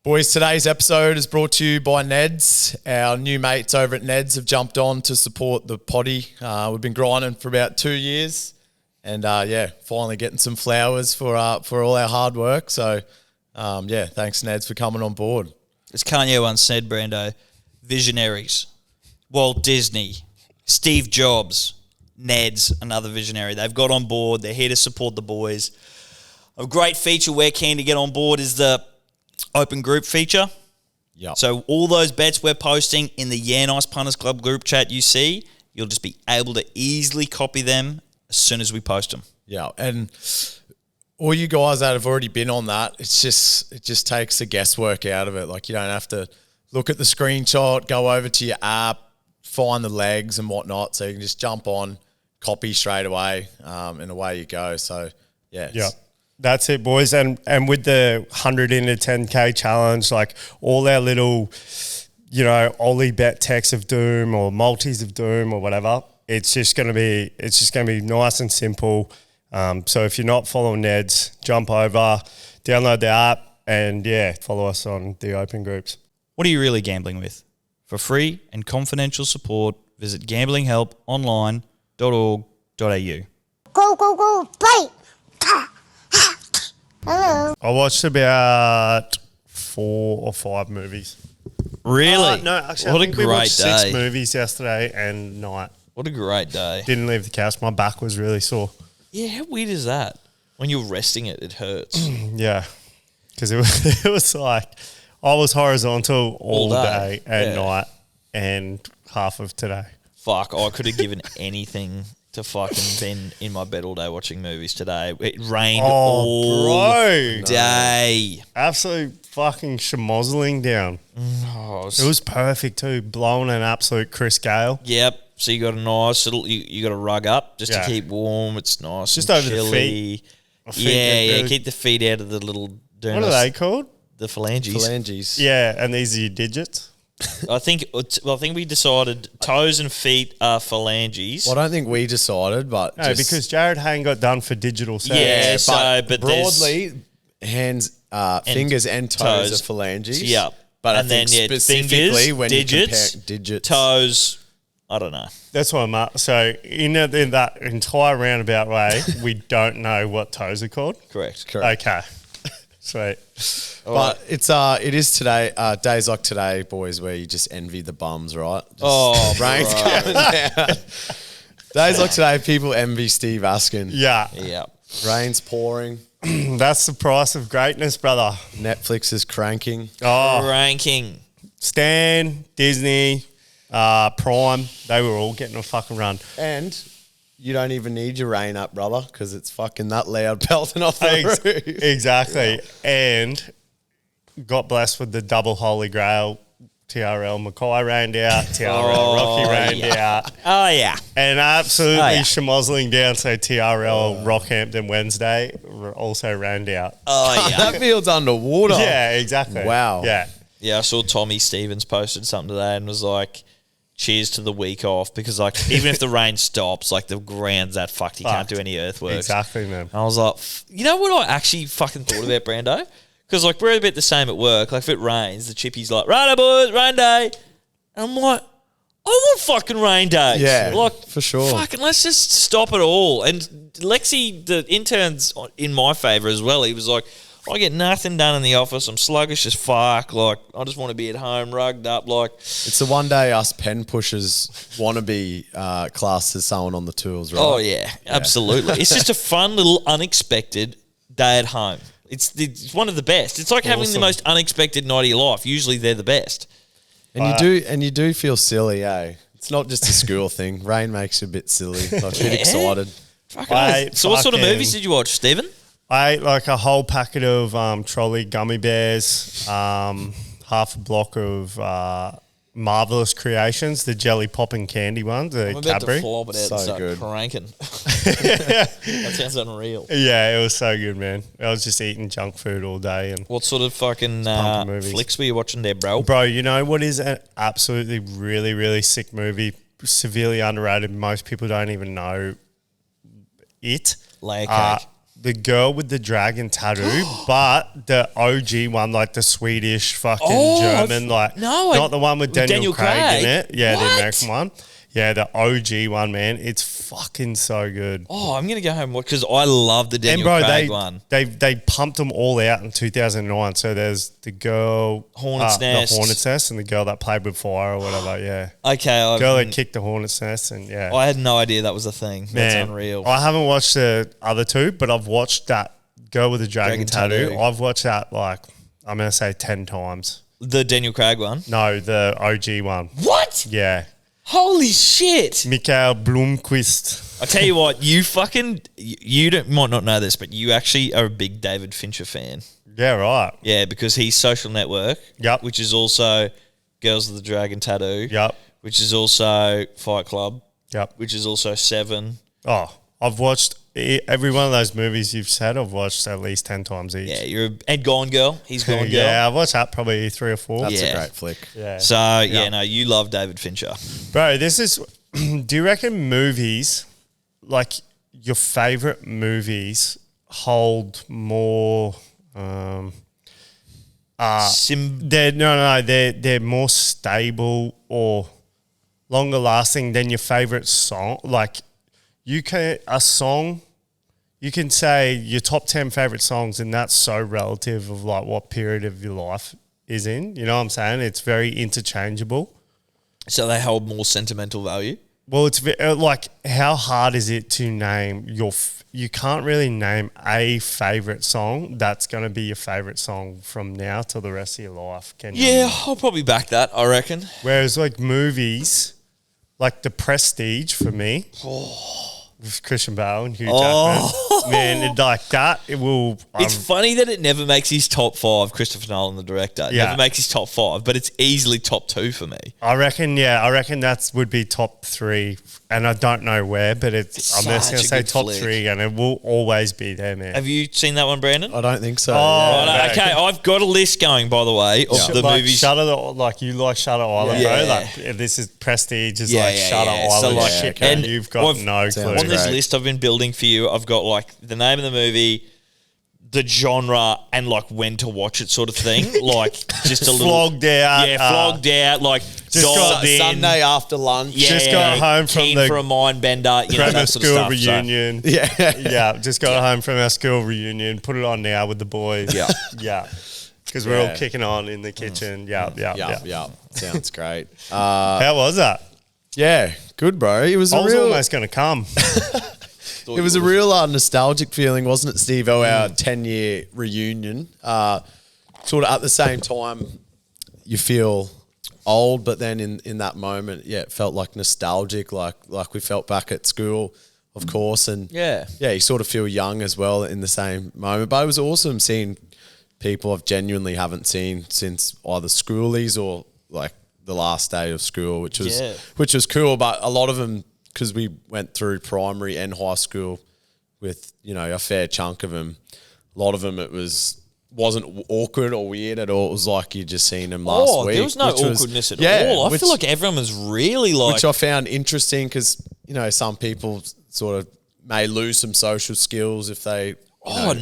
Boys, today's episode is brought to you by Neds. Our new mates over at Neds have jumped on to support the potty. We've been grinding for about 2 years and, finally getting some flowers for all our hard work. So, thanks, Neds, for coming on board. As Kanye once said, Brando, visionaries. Walt Disney, Steve Jobs, Neds, another visionary. They've got on board. They're here to support the boys. A great feature we're keen to get on board is the open group feature. Yep. So all those bets we're posting in the Yeah Nice Punters Club group chat you see, you'll just be able to easily copy them as soon as we post them. Yeah, and all you guys that have already been on that, it just takes the guesswork out of it. Like, you don't have to look at the screenshot, go over to your app, find the legs and whatnot. So you can just jump on, copy straight away, and away you go. So, yeah. Yeah. That's it, boys. And with the 100 into 10K challenge, like all our little, Ollie bet techs of doom or multis of doom or whatever, it's just gonna be nice and simple. So if you're not following Neds, jump over, download the app, and follow us on the open groups. What are you really gambling with? For free and confidential support, visit gamblinghelponline.org.au. Go, fight! Hello. I watched about 4 or 5 movies. Really? No, actually, what I think a great we watched day. 6 movies yesterday and night. What a great day. Didn't leave the couch. My back was really sore. Yeah, how weird is that? When you're resting it hurts. Yeah, because it was like I was horizontal all day and night and half of today. Fuck, I could have given anything to fucking been in my bed all day watching movies today. It rained all day. Absolute fucking schmozzling down. It was perfect too, blowing an absolute Chris Gale. Yep. So you got a nice little, you got to rug up just to keep warm. It's nice. Just and over chilly. the feet. Yeah. Keep the feet out of the little donuts. What are they called? The phalanges. Phalanges. Yeah, and these are your digits. I think we decided toes and feet are phalanges. Well, I don't think we decided, but No, because Jared Hayne got done for digital sets. Yeah, but broadly, hands, fingers and toes are phalanges. Yeah. But and I think then, specifically fingers, when digits, you compare digits. toes, I don't know. That's what I'm at. So in that entire roundabout way, we don't know what toes are called. Correct. Okay. Sweet. But it is today, days like today, boys, where you just envy the bums, right? Rain's coming down. Days like today, people envy Steve Askin. Yeah. Yeah. Rain's pouring. That's the price of greatness, brother. Netflix is cranking. Ranking. Stan, Disney, Prime, they were all getting a fucking run. And you don't even need your rain up, brother, because it's fucking that loud pelting off the roof. Exactly. Yeah. And got blessed with the double holy grail. TRL Mackay rained out, TRL Rocky rained out. Oh, yeah. And absolutely schmozzling down, so TRL Rockhampton Wednesday also rained out. Oh, yeah. That field's underwater. Yeah, exactly. Wow. Yeah. Yeah, I saw Tommy Stevens posted something today and was like, cheers to the week off, because like even if the rain stops, like the ground's that fucked, you can't do any earthworks. Exactly, man. And I was like, you know what I actually fucking thought about, Brando? Because like we're a bit the same at work. Like if it rains, the chippy's like, right, boys, rain day. And I'm like, I want fucking rain days. Yeah, like for sure. Fucking let's just stop it all. And Lexi, the intern's in my favour as well. He was like, I get nothing done in the office. I'm sluggish as fuck. Like, I just want to be at home, rugged up. Like, it's the one day us pen pushers want to be classed as someone on the tools, right? oh yeah, absolutely. It's just a fun little unexpected day at home. It's one of the best. It's like having the most unexpected night of your life. Usually they're the best. And you do feel silly, eh? It's not just a school thing. Rain makes you a bit silly, like a bit excited. So what sort of movies did you watch, Stephen? I ate like a whole packet of trolley gummy bears, half a block of Marvelous Creations, the jelly popping candy ones, the I'm about Cadbury. to flop it out and start good. cranking. That sounds unreal. Yeah, it was so good, man. I was just eating junk food all day. And What sort of fucking flicks were you watching there, bro? bro, you know what is an absolutely really, really sick movie, severely underrated. Most people don't even know it. Layer cake. the girl with the dragon tattoo, but the OG one, like the Swedish fucking German, not the one with Daniel Craig in it. Yeah, the American one. Yeah, the OG one, man. It's fucking so good. Oh, I'm gonna go home because I love the Daniel Craig one. They pumped them all out in 2009. So there's the girl Hornet's Nest, the Hornet's Nest, and the girl that played with fire or whatever. Yeah. Okay, girl that kicked the Hornet's Nest, and yeah. I had no idea that was a thing. Man, That's unreal. I haven't watched the other two, but I've watched that girl with the dragon tattoo. I've watched that like I'm gonna say 10 times. The Daniel Craig one? No, the OG one. What? Yeah. Holy shit. Mikael Blomqvist. I tell you what, you might not know this, but you actually are a big David Fincher fan. Yeah, right. Yeah, because he's Social Network. Yep. Which is also Girls with the Dragon Tattoo. Yep. Which is also Fight Club. Yep. Which is also Seven. Oh, I've watched every one of those movies you've said. I've watched at least 10 times each. Yeah, and Gone Girl. He's Gone Girl. Yeah, I've watched that probably 3 or 4. That's a great flick. Yeah. So, no, you love David Fincher. Bro, this is... do you reckon movies, like your favourite movies, hold more... they're more stable or longer lasting than your favourite song? Like, you can say your top 10 favorite songs, and that's so relative of like what period of your life is in. You know what I'm saying? It's very interchangeable. So they hold more sentimental value? Well, it's like, how hard is it to name you can't really name a favorite song that's going to be your favorite song from now till the rest of your life. Can you? Yeah, I'll probably back that, I reckon. Whereas like movies, like The Prestige for me, with Christian Bale and Hugh Jackman, man, it will. It's funny that it never makes his top 5. Christopher Nolan, the director, never makes his top 5, but it's easily top 2 for me. I reckon that would be top 3, and I don't know where, but I'm just going to say top flick. 3, and it will always be there, man. Have you seen that one, Brandon? I don't think so. Right, okay, I've got a list going, by the way, of the like movies. Shutter, like you like Shutter Island, bro. Like this is Prestige, is like Shutter Island. So shit, and you've got no clue. On this list I've been building for you, I've got like the name of the movie, the genre, and like when to watch it, sort of thing. Like just a little flogged out. Flogged out. Like got in. Sunday after lunch. Just got home from keen the for a mind bender. You know, that sort of school stuff. reunion. So. Yeah. Just got home from our school reunion. Put it on now with the boys. Yeah. Because we're all kicking on in the kitchen. Yeah. Sounds great. How was that? Yeah, good, bro. It was I was almost going to come. It was a real nostalgic feeling, wasn't it, Steve? Our 10-year reunion. Sort of at the same time, you feel old, but then in that moment, it felt like nostalgic, like we felt back at school, of course. And you sort of feel young as well in the same moment. But it was awesome seeing people I've genuinely haven't seen since either schoolies or like the last day of school, which was cool. But a lot of them, because we went through primary and high school with, a fair chunk of them, a lot of them wasn't awkward or weird at all. It was like you just seen them last week. There was no awkwardness at all. I feel like everyone was really like... Which I found interesting because, some people sort of may lose some social skills if they... I'm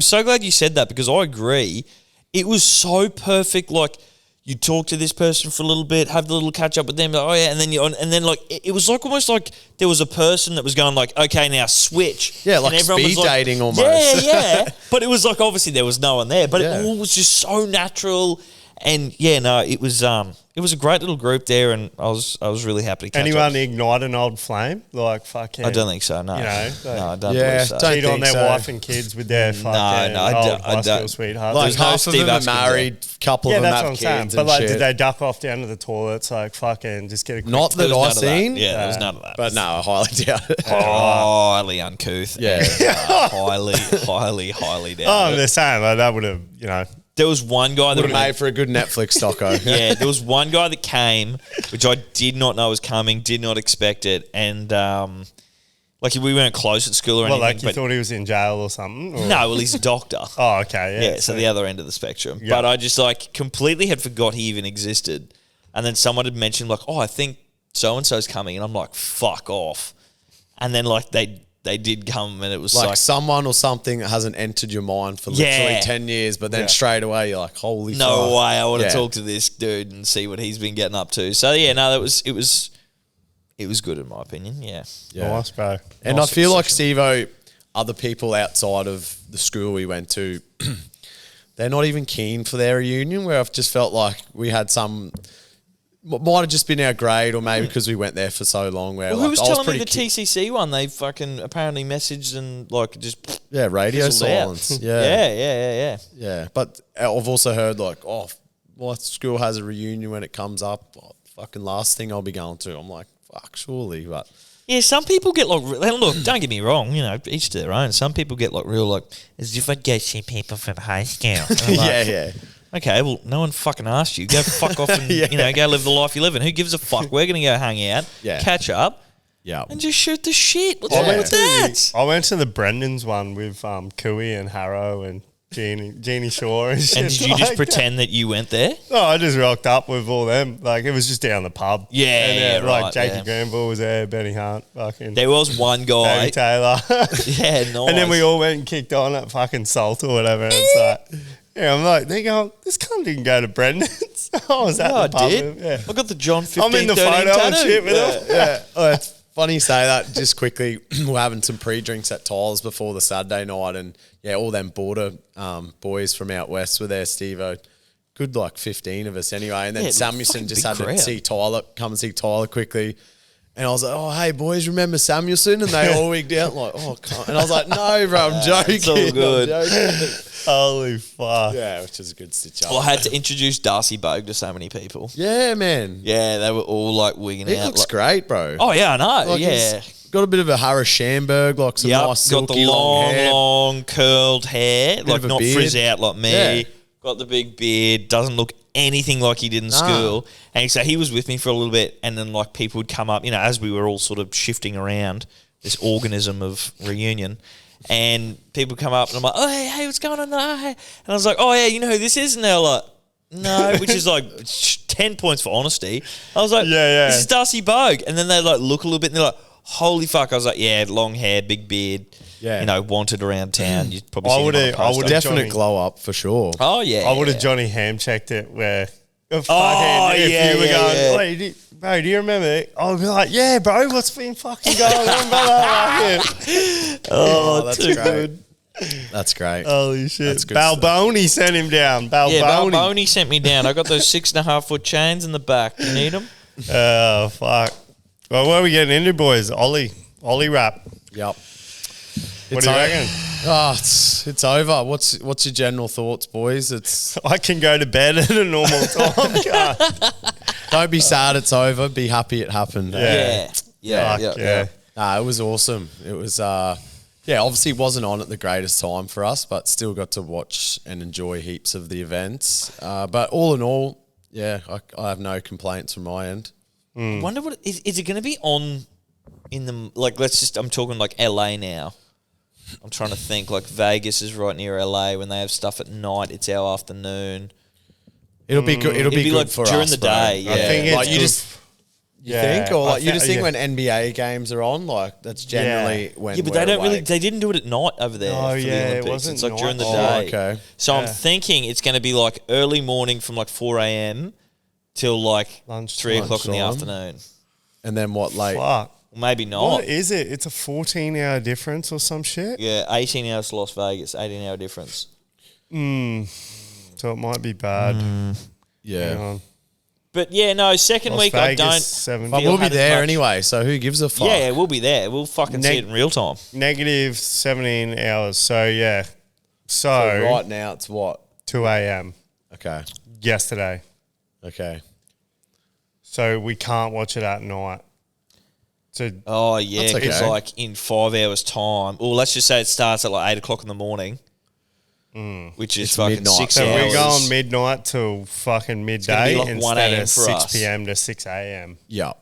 so glad you said that because I agree. It was so perfect. Like, you talk to this person for a little bit, have the little catch up with them, and then like it was like almost like there was a person that was going like, okay, now switch. Yeah, like speed dating almost. Yeah. But it was like obviously there was no one there, but it all was just so natural. And it was a great little group there, and I was really happy to catch Anyone up. ignite an old flame? Like fucking... I don't think so, no. No, I don't believe so. Cheat on their wife and kids with their fucking high school sweethearts. Like half of them are married, couple of them have kids. But like, did they duck off down to the toilets? Like fucking just get a quick... Not that I seen. Yeah, there was none of that. But no, I highly doubt it. Highly uncouth. Yeah. Highly doubt I'm just saying, like, that would have, There was one guy that would have made for a good Netflix doco. Yeah, there was one guy that came, which I did not know was coming, did not expect it, and like we weren't close at school or anything. Well, like you thought he was in jail or something? Or? No, well, he's a doctor. Oh, okay, yeah. So the other end of the spectrum. Yeah. But I just like completely had forgot he even existed, and then someone had mentioned like, oh, I think so and so's coming, and I'm like, fuck off, and then like they they did come, and it was Like like someone or something that hasn't entered your mind for literally Yeah. 10 years, but then straight away you're like, holy no fuck. way, I want to Yeah. talk to this dude and see what he's been getting up to. So yeah, no, it was good in my opinion. Yeah. Yeah. Nice, bro. And Nice I feel like succession. Steve-O, other people outside of the school we went to, they're not even keen for their reunion, where I've just felt like we had some, might have just been our grade, or maybe because we went there for so long. Where Well, like, who was I telling me pretty the TCC one? They fucking apparently messaged and like just yeah, radio fizzled out. silence. yeah. But I've also heard like, oh, my school has a reunion when it comes up. Oh, fucking last thing I'll be going to. I'm like, fuck, surely, but Yeah, some people get like look. Don't get me wrong. You know, each to their own. Some people get like real like as if I'd go see people from high school. And I'm like, yeah. Okay, well, no one fucking asked you. Go fuck off and go live the life you live in. Who gives a fuck? We're gonna go hang out, catch up, and just shoot the shit. What's wrong with that? I went to the Brendan's one with Cooey and Harrow and Jeannie Shaw and shit. And did you just pretend that you went there? No, I just rocked up with all them. Like, it was just down the pub. Yeah, and, yeah, like right, Jakey yeah. Granville was there, Benny Hunt, fucking There was one guy. Davey Taylor. Yeah, nice. And then we all went and kicked on at fucking Salt or whatever. And it's like, yeah, I'm like, they're going, this cunt didn't go to Brendan's. I was at Yeah, I the pub. did. with him, Yeah. I got the John 15, I'm in the 13 photo and tattoo. shit with him. Yeah. Oh, it's funny you say that. Just quickly, we're having some pre-drinks at Tyler's before the Saturday night, and all them border boys from out west were there. Steve-O, good like 15 of us anyway, and then Yeah, Samuelson fucking just big had crowd. to come and see Tyler quickly. And I was like, oh, hey, boys, remember Samuelson? And they all wigged out like, oh, can't. And I was like, no, bro, I'm joking. It's all good. I'm joking. Holy fuck. Yeah, which is a good stitch up. Well, I had to introduce Darcy Bogue to so many people. Yeah, man. Yeah, they were all like wigging He out. looks like, great, bro. Oh yeah, I know. Like, yeah. he's got a bit of a Harris Schamberg, like some Yep, nice got the silky long hair. long curled hair, like of a not beard. frizz out like me. Yeah. Got the big beard, doesn't look anything like he did in school. And so he was with me for a little bit, and then like people would come up, as we were all sort of shifting around this organism of reunion. And people come up, and I'm like, oh, hey, what's going on? Oh, hey. And I was like, oh, yeah, you know who this is? And they're like, no, which is like 10 points for honesty. I was like, Yeah. this is Darcy Bogue. And then they like look a little bit, and they're like, holy fuck. I was like, yeah, long hair, big beard, Yeah. wanted around town. You'd probably I see him on would've- a poster. I would've- Definite Johnny. glow up for sure. Oh, yeah. I would have yeah. Johnny Ham checked it where if yeah, you were yeah, going, yeah. wait, bro, do you remember it? I would be like, yeah, bro, what's been fucking going on, brother? Like, Oh, that's too great. good. That's great. holy shit. That's good Balboni sent him down. Yeah, Balboni. Balboni sent me down. I got those 6.5 foot chains in the back. You need them? Oh, fuck. Well, what are we getting into, boys? Ollie rap. Yep. What do you reckon? Oh, it's over. What's your general thoughts, boys? It's I can go to bed at a normal time. can't. don't be sad it's over. Be happy it happened. Yeah. Yeah. Fuck, Nah, it was awesome. It was obviously it wasn't on at the greatest time for us, but still got to watch and enjoy heaps of the events. But all in all, I have no complaints from my end. I wonder what is it going to be on in the I'm talking like LA now. I'm trying to think like Vegas is right near LA. When they have stuff at night, it's our afternoon. It'll be good. It'll be good like for during us, the bro. day. Yeah. I think it's like you good just you Yeah, think, or I like you thi- just think yeah. when NBA games are on, like that's generally when. Yeah, but we're they don't really. awake. They didn't do it at night over there. Oh, for yeah, the it Olympics. wasn't It's like during the night. day. Oh, okay. So I'm Yeah. thinking it's going to be like early morning from like 4 a.m. till like Lunch- 3 o'clock in the lunchtime. afternoon. And then what? Like Fuck. Or maybe not. What is it? It's a 14-hour difference or some shit? Yeah, 18 hours to Las Vegas, 18-hour difference. So it might be bad. Hang yeah. on. But yeah, no, second Las week Vegas, I don't. 7. But Feel we'll be had as there much- anyway, so who gives a fuck? Yeah, we'll be there. We'll fucking see Neg- it in real time. Negative 17 hours. So, yeah. So So, right now it's what? 2 a.m. Okay. yesterday. Okay. So we can't watch it at night. So Oh yeah, That's because okay. like in 5 hours time, or let's just say it starts at like 8 o'clock in the morning, which is It's fucking midnight. 6 So hours. we're going midnight till fucking gonna midday be like 1 instead a.m. of for 6 us. p.m. to 6 a.m. Yeah.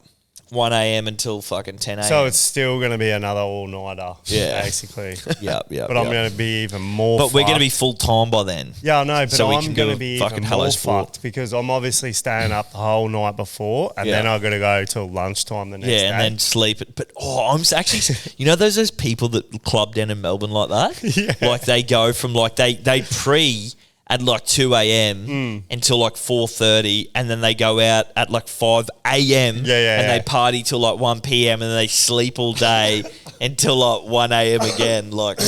1 a.m. until fucking 10 a.m. So it's still going to be another all-nighter, Yeah. basically. yeah. But I'm going to be even more But we're going to fucked. be full time by then. Yeah, I know, but So we I'm can going do to be fucking even Hello more Sport. fucked because I'm obviously staying up the whole night before and then Yeah. I've got to go till lunchtime the next Yeah, day. and then sleep. But I'm actually, you know, those people that club down in Melbourne like that. Yeah. Like they go from like they pre at like 2 a.m. until like 4:30, and then they go out at like 5 a.m. and they party till like 1 p.m. and then they sleep all day until like 1 a.m. again. Like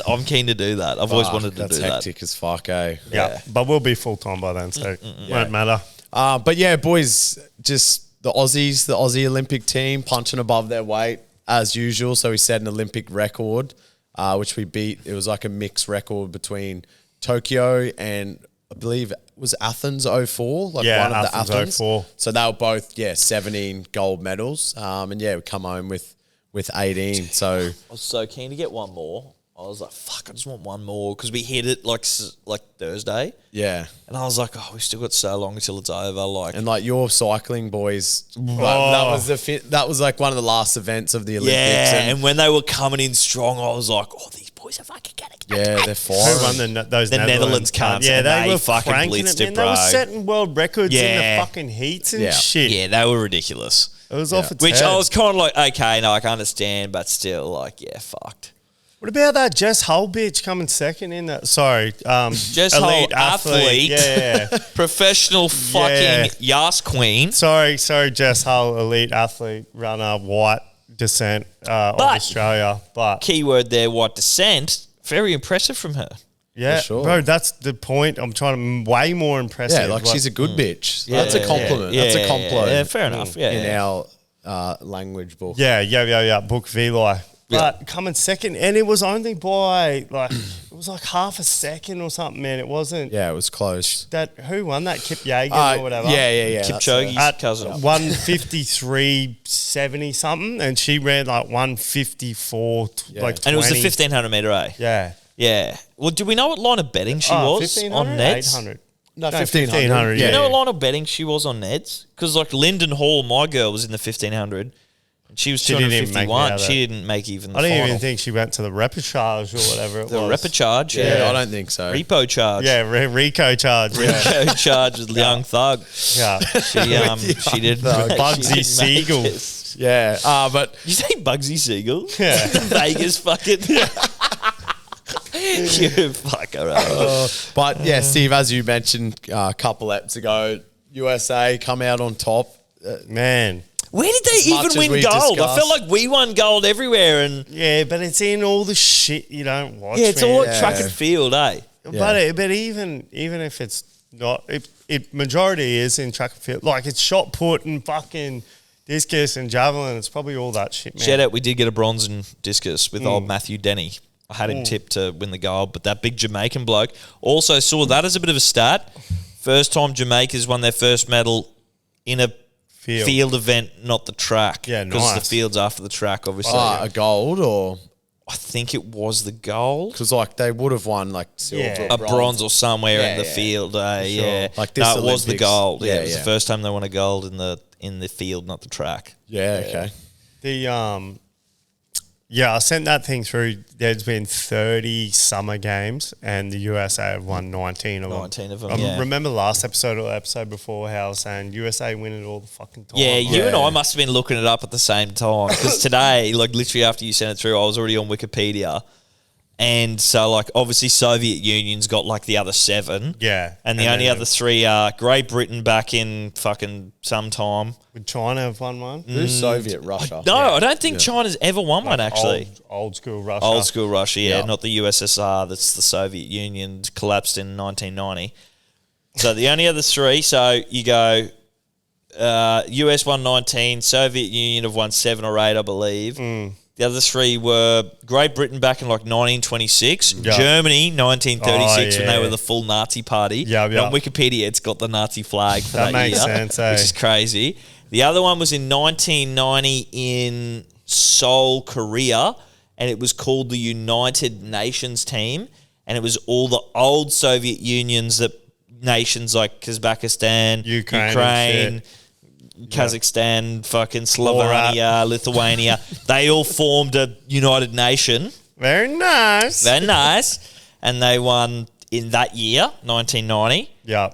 I'm keen to do that. I've always wanted to do That's that. hectic as fuck, eh? yeah, but we'll be full-time by then, so won't matter. But yeah, boys, just the Aussies, the Aussie Olympic team punching above their weight as usual. So we set an Olympic record, which we beat. It was like a mixed record between Tokyo and I believe it was Athens 04, like Yeah, one of the Athens Athens. 04. So they were both, 17 gold medals. And yeah, we come home with 18. So I was so keen to get one more. I was like, fuck, I just want one more because we hit it like Thursday. yeah. And I was like, oh, we've still got so long until it's over. Like, And like your cycling boys, that was like one of the last events of the Olympics. yeah. And when they were coming in strong, I was like, oh, these boys are fucking gonna get yeah, they're fine. Who won those The Netherlands cunts, Yeah, and they they were fucking cranking blitzed it, it, man. They were bro. setting world records in Yeah. the fucking heats and Yeah. shit. Yeah, they were ridiculous. It was off its Which head. I was kind of like, okay, no, I can understand, but still, like, yeah, fucked. What about that Jess Hull bitch coming second in that? Sorry, Jess Hull, athlete. Yeah. Professional fucking Yas queen. sorry, Jess Hull, elite athlete, runner, white descent of But- Australia. But Keyword there, white descent. Very impressive from her. yeah, For sure. bro, that's the point. I'm trying to way more impressive. Yeah, like she's a good bitch. Yeah, That's a compliment. yeah, That's a yeah, compliment. Yeah, fair enough. Yeah, in yeah. our language book. Yeah. Book Veli. Yeah. But coming second, and it was only by like it was like half a second or something, man. It wasn't Yeah, it was close. that who won that Kip Yeager or whatever. Yeah. Kipchoge's At cousin. 153.70 something, and she ran like 154, like 20. And it was the 1500 metre, eh? Yeah. Yeah. Well, do we know what line of betting she was 1500, on Neds? 800. No, 1500. Do Yeah. you know what line of betting she was on Neds? Because like Lyndon Hall, my girl, was in the 1500. And she was She didn't even make it 251. out of She that. didn't make even the I didn't final. even think she went to the repechage or whatever it The was. repechage, Yeah, yeah. I don't think so. Repo charge. Yeah, Rico charge. Yeah. Repo charge with Young Thug. yeah. She didn't. Bugsy she didn't Siegel. make it. Yeah, but You say Bugsy Siegel? Yeah. Vegas fucking. You fucker. but yeah, Steve, as you mentioned a couple eps ago, USA come out on top. Man. Where did they much even as win we've gold? I discussed. felt like we won gold everywhere, and Yeah, but it's in all the shit you don't watch. yeah, it's man. all like track and field, eh? But even if it's not, it majority is in track and field. Like it's shot put and fucking discus and javelin. It's probably all that shit, man. Shout out, we did get a bronze in discus with old Matthew Denny. I had him tipped to win the gold, but that big Jamaican bloke also saw that as a bit of a stat. First time Jamaica's won their first medal in a field event, not the track. Yeah, because nice. the field's after the track, obviously. A gold or I think it was the gold. because like they would have won like silver, Yeah. A bronze or somewhere Yeah, in the yeah, field, yeah. Like this no, it was the Olympics. gold. Yeah, Yeah, it was yeah. the first time they won a gold in the field, not the track. Yeah, okay. I sent that thing through. There's been 30 summer games, and the USA have won 19 of them. 19 of them, I yeah. remember last episode or the episode before how I was saying USA win it all the fucking time. Yeah, you Yeah. and I must have been looking it up at the same time because today, like literally after you sent it through, I was already on Wikipedia. And so, like, obviously, Soviet Union's got like the other 7. Yeah. And the And only then- other 3 are Great Britain back in fucking some time. Would China have won one? Who's Soviet Russia? No, I don't think China's ever won one, actually. Old school Russia. Old school Russia, yeah, Yeah. not the USSR. That's the Soviet Union, collapsed in 1990. So the only other 3, so you go US won 19, Soviet Union have won 7 or 8, I believe. The other 3 were Great Britain back in like 1926, Yeah. Germany 1936 when Oh, they yeah. were the full Nazi party. Yeah, And yeah. on Wikipedia, it's got the Nazi flag for That that, makes year, sense, eh? which is crazy. The other one was in 1990 in Seoul, Korea, and it was called the United Nations team, and it was all the old Soviet Unions that nations like Kazakhstan, Ukraine and Ukraine, Kazakhstan, fucking Slovenia, Lithuania. They all formed a united nation. Very nice. Very nice. And they won in that year, 1990. Yeah.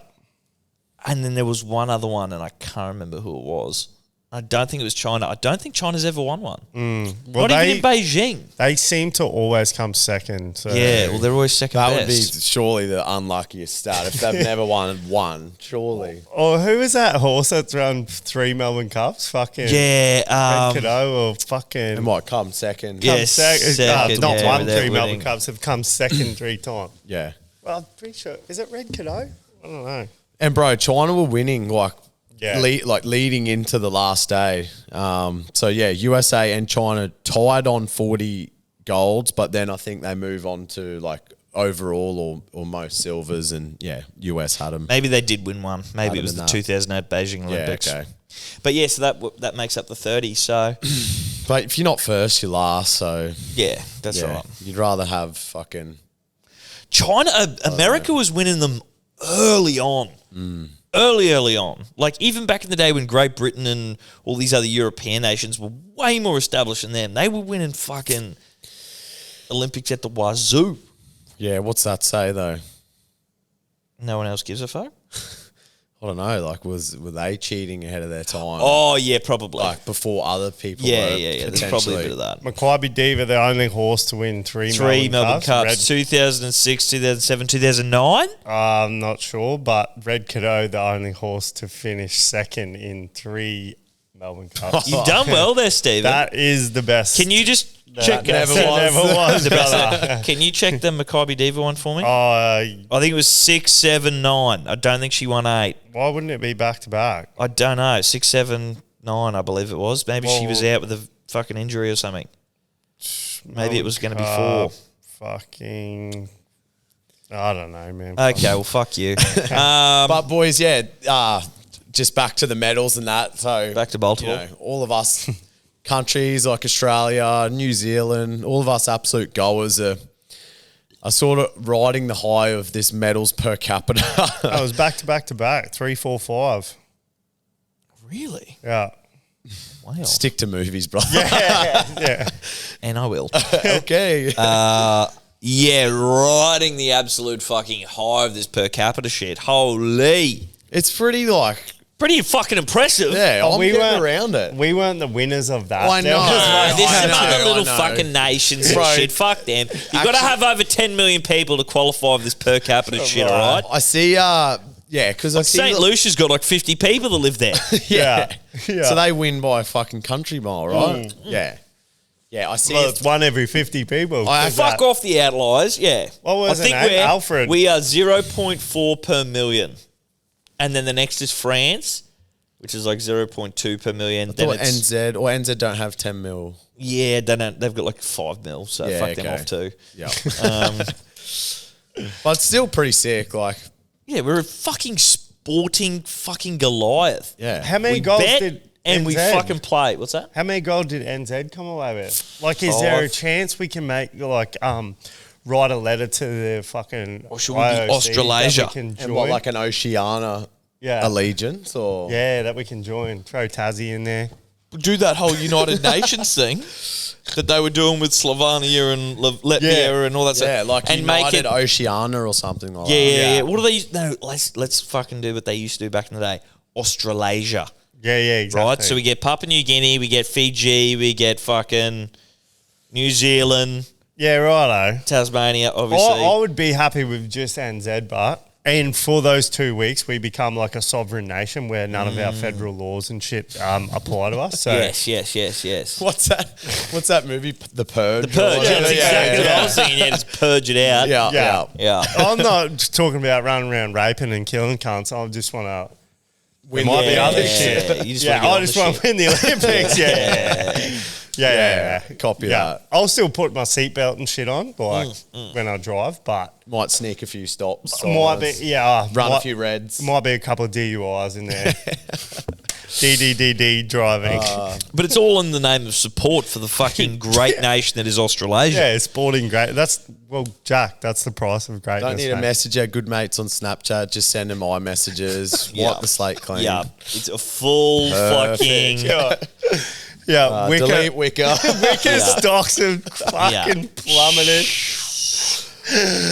And then there was one other one, and I can't remember who it was. I don't think it was China. I don't think China's ever won one. Well, Not even in Beijing. They seem to always come second. So. Yeah, well, they're always second That best. would be surely the unluckiest stat if they've never won one. Surely. Or who is that horse that's run 3 Melbourne Cups? Fucking Yeah. Red Cadeau or fucking... It might come second. Yeah. come second, not yeah, won without 3 Melbourne winning. Cups, have come second 3 times. Yeah. Well, I'm pretty sure. Is it Red Cadeau? I don't know. And bro, China were winning Yeah. leading into the last day. So yeah, USA and China tied on 40 golds, but then I think they move on to like overall or most silvers, and yeah, US had them. Maybe they did win one. Maybe it was the Other than 2008 Beijing Olympics. Yeah, okay. But yeah, so that makes up the 30. So But if you're not first, you're last. So yeah, that's yeah, right. you'd rather have fucking China, America was winning them early on. Early on. Like, even back in the day when Great Britain and all these other European nations were way more established than them, they were winning fucking Olympics at the wazoo. yeah. What's that say though? No one else gives a fuck? I don't know. Like, were they cheating ahead of their time? Oh, yeah, probably. Like before other people. yeah. were There's probably a potentially- bit of that. Maccabi Diva, the only horse to win 3 Melbourne Cups. 2006, 2007, 2009? I'm not sure, but Red Cadeau, the only horse to finish second in 3 Melbourne Cups. You've done well there, Stephen. That is the best. Can you just check never That was. never was, the brother. best? Can you check the Maccabi Diva one for me? Oh, I think it was 6, 7, 9. I don't think she won 8. why wouldn't it be back to back? I don't know. 6, 7, 9, I believe it was. Maybe she was out with a fucking injury or something. Maybe it was going to be 4. Fucking, I don't know, man. Okay, well, fuck you. But boys, yeah, just back to the medals and that. So Back to Baltimore. you know, all of us countries like Australia, New Zealand, all of us absolute goers are sort of riding the high of this medals per capita. I was back to back to back, 3, 4, 5. Really? Yeah. Wow. Stick to movies, brother. Yeah. And I will. Okay. Yeah, riding the absolute fucking high of this per capita shit. Holy. It's pretty like, Pretty fucking impressive. yeah, Oh, I'm getting around it. We weren't the winners of that. I There know. was like- There's I some know, other little I know. fucking nations and Bro, shit. Fuck them. You've got to have over 10 million people to qualify for this per capita shit, all right? I see, yeah, because I see St. Lucia's got like 50 people that live there. Yeah. Yeah. So they win by a fucking country mile, right? Yeah. Yeah, I see Well, it. it's 1 every 50 people. I- Is Fuck that- off the outliers, yeah. What was I think it, Alfred? we are 0.4 per million. And then the next is France, which is like 0.2 per million. Then Or it's, NZ don't have 10 mil. yeah, they've got like 5 mil, so Yeah, fuck them okay. off too. Yeah. But it's still pretty sick. Like, Yeah, we're a fucking sporting fucking Goliath. yeah. How many We goals bet did and we NZ? fucking play. What's that? How many goals did NZ come away with? Like, is there a 5. chance we can make, like, write a letter to the fucking Or should we be IOC that Australasia? we can And join? what, like an Oceania Yeah. allegiance? Or Yeah, that we can join. Throw Tassie in there. Do that whole United Nations thing that they were doing with Slovenia and Latvia Yeah. and all that stuff. yeah, like and United Oceania or something like that. Yeah. What do they use? No, let's fucking do what they used to do back in the day. Australasia. Yeah, exactly. Right? So we get Papua New Guinea, we get Fiji, we get fucking New Zealand, Yeah, righto. Tasmania, obviously. I would be happy with just NZ, but... And for those 2 weeks, we become like a sovereign nation where none of our federal laws and shit apply to us. So Yes. What's that movie? The Purge. The purge. Yeah, That's exactly what I was thinking. Yeah, just purge it out. Yeah. Yeah. I'm not just talking about running around raping and killing cunts. I just want to... Win might be the other Olympics. shit. You just Yeah, wanna get I on just the want shit. to win the Olympics. Yeah. Copy that. I'll still put my seatbelt and shit on, like when I drive, but Might sneak a few stops. might be Run might, a few reds. Might be a couple of DUIs in there. DDDD driving. But it's all in the name of support for the fucking great nation that is Australasia. Yeah, sporting great. Well, Jack, that's the price of greatness. Don't need to mate. message our good mates on Snapchat. Just send them iMessages. Yeah. Wipe the slate clean. Yeah, it's a full fucking. Yeah, Wicker, Delete Wicker. Wicker stocks have fucking plummeted.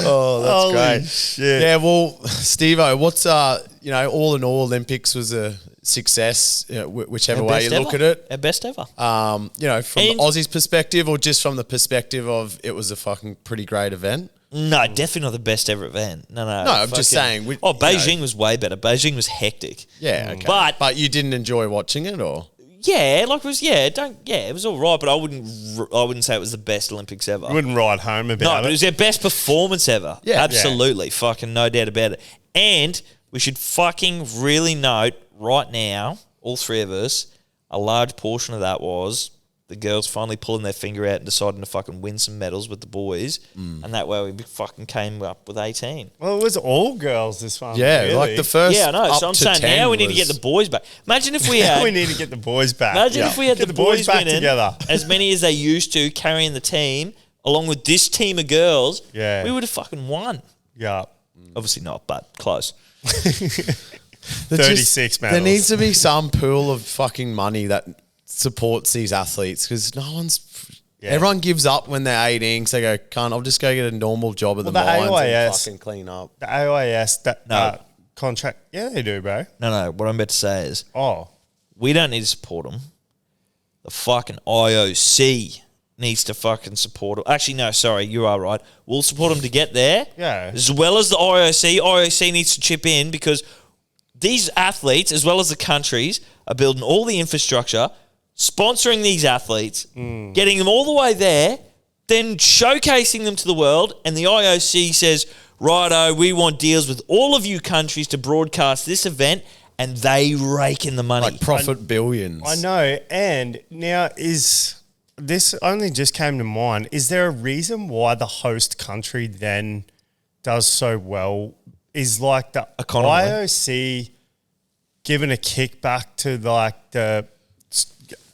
Oh, that's Holy great. shit. Yeah, well, Steve-O, what's all in all, Olympics was a success, whichever way you look at it. Our best ever. From the And- Aussies' perspective, or just from the perspective of it was a fucking pretty great event. No, definitely not the best ever event. No. No, I'm just saying. Beijing was way better. Beijing was hectic. Yeah, okay. But you didn't enjoy watching it, or? Yeah, like it was. It was all right, but I wouldn't say it was the best Olympics ever. You wouldn't ride home about No, it. but it was their best performance ever. Yeah. Absolutely. Fucking no doubt about it. And we should fucking really note right now, all three of us, a large portion of that was the girls finally pulling their finger out and deciding to fucking win some medals with the boys. And that way we fucking came up with 18. Well, it was all girls this one. Yeah, really. like the first. Yeah, I know. Up So I'm to saying 10 now we need to was- get the boys back. Imagine if we Now had. we need to get the boys back. Imagine if we had Get the boys back winning together. as many as they used to, carrying the team along with this team of girls. Yeah. We would have fucking won. Yeah. Obviously not, but close. 36 medals. There needs to be some pool of fucking money that supports these athletes because no one's. Yeah. Everyone gives up when they're 18, so they go, "Can't I'll just go get a normal job at the Well, the mines and AIS fucking clean up." The AIS No. contract. Yeah, they do, bro. No. What I'm about to say is Oh. we don't need to support them. The fucking IOC needs to fucking support them. Actually, no, sorry, you are right. We'll support them to get there. Yeah. As well as the IOC. IOC needs to chip in because these athletes, as well as the countries, are building all the infrastructure, sponsoring these athletes, getting them all the way there, then showcasing them to the world, and the IOC says, righto, we want deals with all of you countries to broadcast this event, and they rake in the money. Like profit billions. I know. And now this only just came to mind. Is there a reason why the host country then does so well? Is like the Economy. IOC giving a kickback to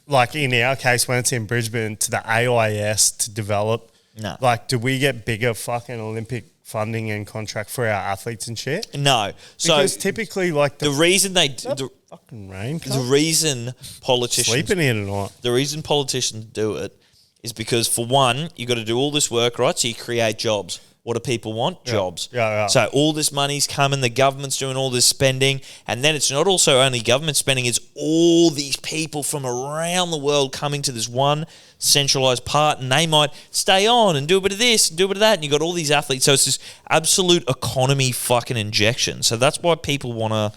like in our case when it's in Brisbane to the AIS to develop? No. Like, do we get bigger fucking Olympic funding and contract for our athletes and shit? No. So Because typically, like the reason the fucking rain, the reason politicians sleeping here tonight. the reason politicians do it is because, for one, you got to do all this work, right? So you create jobs. What do people want? Jobs. Yeah. So all this money's coming, the government's doing all this spending, and then it's not also only government spending, it's all these people from around the world coming to this one centralised part, and they might stay on and do a bit of this and do a bit of that, and you've got all these athletes. So it's this absolute economy fucking injection. So that's why people want to,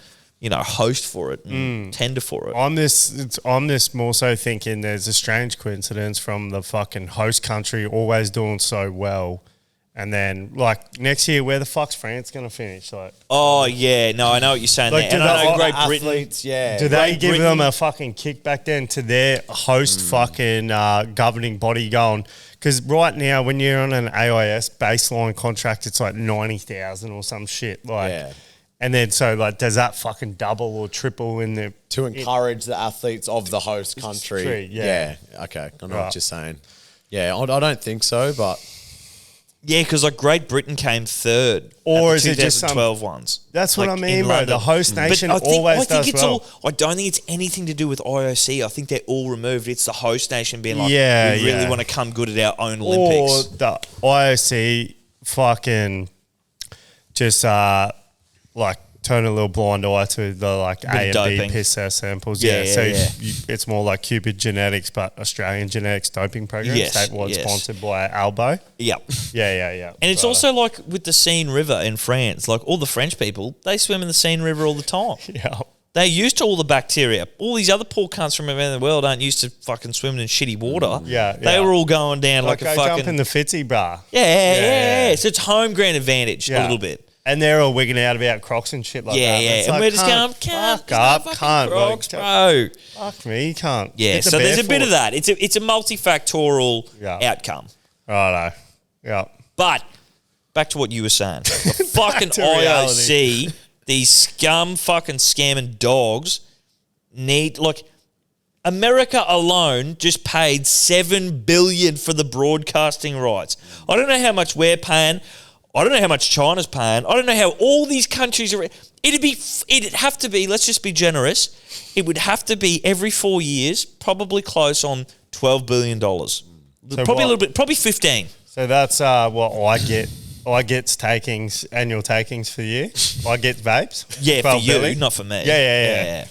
host for it and tender for it. I'm this more so thinking there's a strange coincidence from the fucking host country always doing so well. And then, like, next year, where the fuck's France going to finish? Like, Oh, yeah. No, I know what you're saying Like, there. do And I the know Great Britain. athletes, yeah. do they Great give Britain- them a fucking kickback then to their host fucking governing body going? Because right now, when you're on an AIS baseline contract, it's like 90,000 or some shit. Like, Yeah. And then, so, like, does that fucking double or triple in the... To encourage the athletes of the host country. Yeah. Okay. I know Right. what you're saying. Yeah, I don't think so, but Yeah, because like Great Britain came third. Or at is the it just some- 2012 ones? That's what Like, I mean, in bro. London. The host nation But always does it's well. I don't think it's anything to do with IOC. I think they're all removed. It's the host nation being like, Yeah, we really yeah. want to come good at our own Or Olympics. the IOC fucking just like turn a little blind eye to the like of A and doping. B piss ass samples. Yeah, Yeah, so yeah. it's more like Cupid Genetics, but Australian Genetics doping program, Yes, statewide yes. sponsored by Albo. Yep. Yeah. And it's also like with the Seine River in France, like all the French people, they swim in the Seine River all the time. yeah. They're used to all the bacteria. All these other poor cunts from around the world aren't used to fucking swimming in shitty water. Yeah, They yeah. were all going down like, Like a go fucking... jump in the Fitzy bar. yeah. So it's home ground advantage a Yeah. little bit. And they're all wigging out about Crocs and shit like Yeah, that. yeah. It's And like, we're just going, can't, can't, fuck up, can't. Crocs, like, bro. fuck me, you can't. Yeah, Get the so there's a bit barefoot. of that. It's a multifactorial Yeah. outcome. Righto. Yeah. But back to what you were saying. The fucking to reality. IOC, these scum fucking scamming dogs need, like, America alone just paid $7 billion for the broadcasting rights. I don't know how much we're paying. I don't know how much China's paying. I don't know how all these countries are. It'd have to be, let's just be generous, it would have to be every 4 years, probably close on $12 billion. Probably a little bit, probably 15. So that's what I get. I get takings, annual takings for you. I get vapes. Yeah, for you, billion. not for me. Yeah.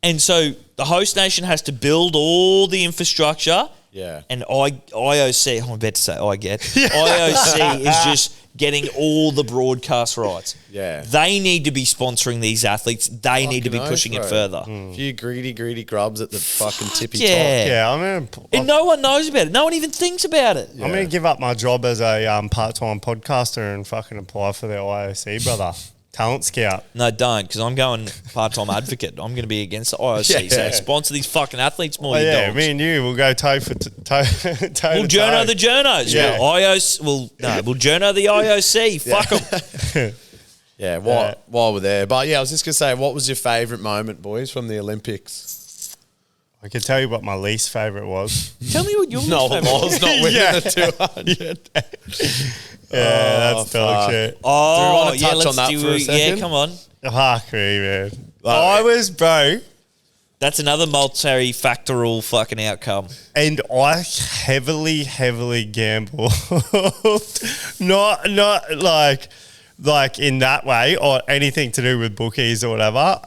And so the host nation has to build all the infrastructure. Yeah. And IOC, I'm about to say IOC is just getting all the broadcast rights. Yeah. They need to be sponsoring these athletes. They need to be Fucking pushing oath, it bro. further. A few greedy grubs at the fucking tippy yeah. top. Yeah, I'm And no one knows about it. No one even thinks about it. I'm going to give up my job as a part-time podcaster and fucking apply for the IOC, brother. Talent scout. No, don't, because I'm going part-time advocate. I'm going to be against the IOC. Yeah. So sponsor these fucking athletes more, you Yeah, dogs. me and you will go toe for toe. We'll journo the journos. Yeah. We'll journo the IOC. Fuck them. Yeah, while we're there. But yeah, I was just going to say, what was your favourite moment, boys, from the Olympics? I can tell you what my least favourite was. Tell me what your No, favourite I was not winning Yeah. the 200. Yeah, that's dog fuck. shit. Oh, Do we wanna touch let's on that for a second? Yeah, come on. Fuck me, man. I was, bro, That's another multi-factorial fucking outcome. and I heavily gamble. not like in that way or anything to do with bookies or whatever.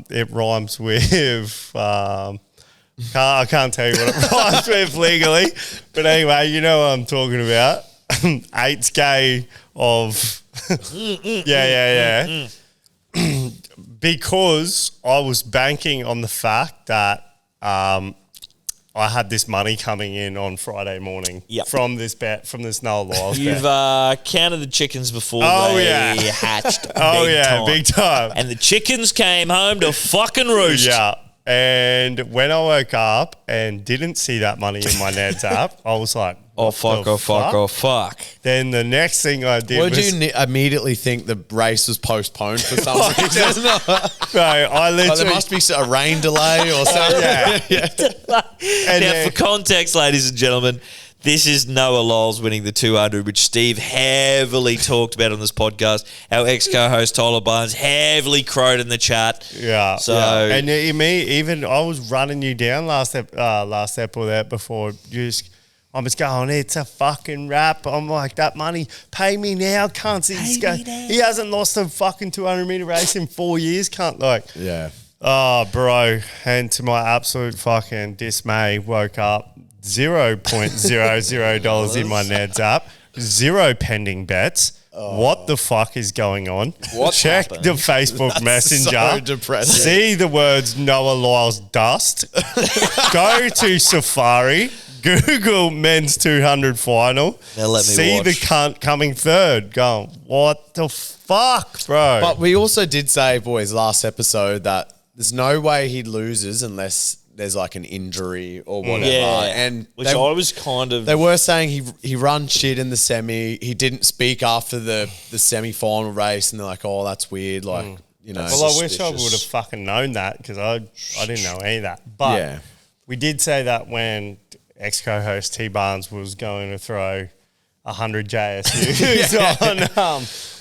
It rhymes with I can't tell you what it rhymes with legally, but anyway, you know what I'm talking about. 8K of yeah. Because I was banking on the fact that I had this money coming in on Friday morning Yep. from this bet, from this Noel Lyles You've bet. counted the chickens before Oh, they yeah. hatched. Oh, big yeah, time. big time. And the chickens came home to fucking roost. Yeah. And when I woke up and didn't see that money in my Neds app, I was like, Oh, what fuck, the oh, fuck, oh, fuck. Then the next thing I did What was... did you immediately think the race was postponed for some reason? Bro, I Like, literally... there must be a rain delay or something. yeah. And Now, then- for context, ladies and gentlemen, this is Noah Lyles winning the 200, which Steve heavily talked about on this podcast. Our ex-co-host Tyler Barnes heavily crowed in the chat. Yeah. So- yeah. And even I was running you down last ep or that before you just... I'm just going, it's a fucking wrap. I'm like, that money, pay me now, cunt. He hasn't lost a fucking 200-meter race in 4 years, cunt. Like, Yeah. oh, bro. And to my absolute fucking dismay, woke up $0.00 in my Neds app, 0 pending bets. What the fuck is going on? What's Check happened? the Facebook Messenger. so depressing. See the words Noah Lyles dust. Go to Safari. Google men's 200 final. Now let me See watch. the cunt coming third. Going, what the fuck, bro? But we also did say, boys, last episode that there's no way he loses unless there's like an injury or whatever. Yeah. And Which I was kind of... they were saying he run shit in the semi. He didn't speak after the semi-final race, and they're like, oh, that's weird. Like, you know. well, I wish I suspicious. would have fucking known that because I didn't know any of that. But Yeah. we did say that when ex-co-host T Barnes was going to throw 100 JSUs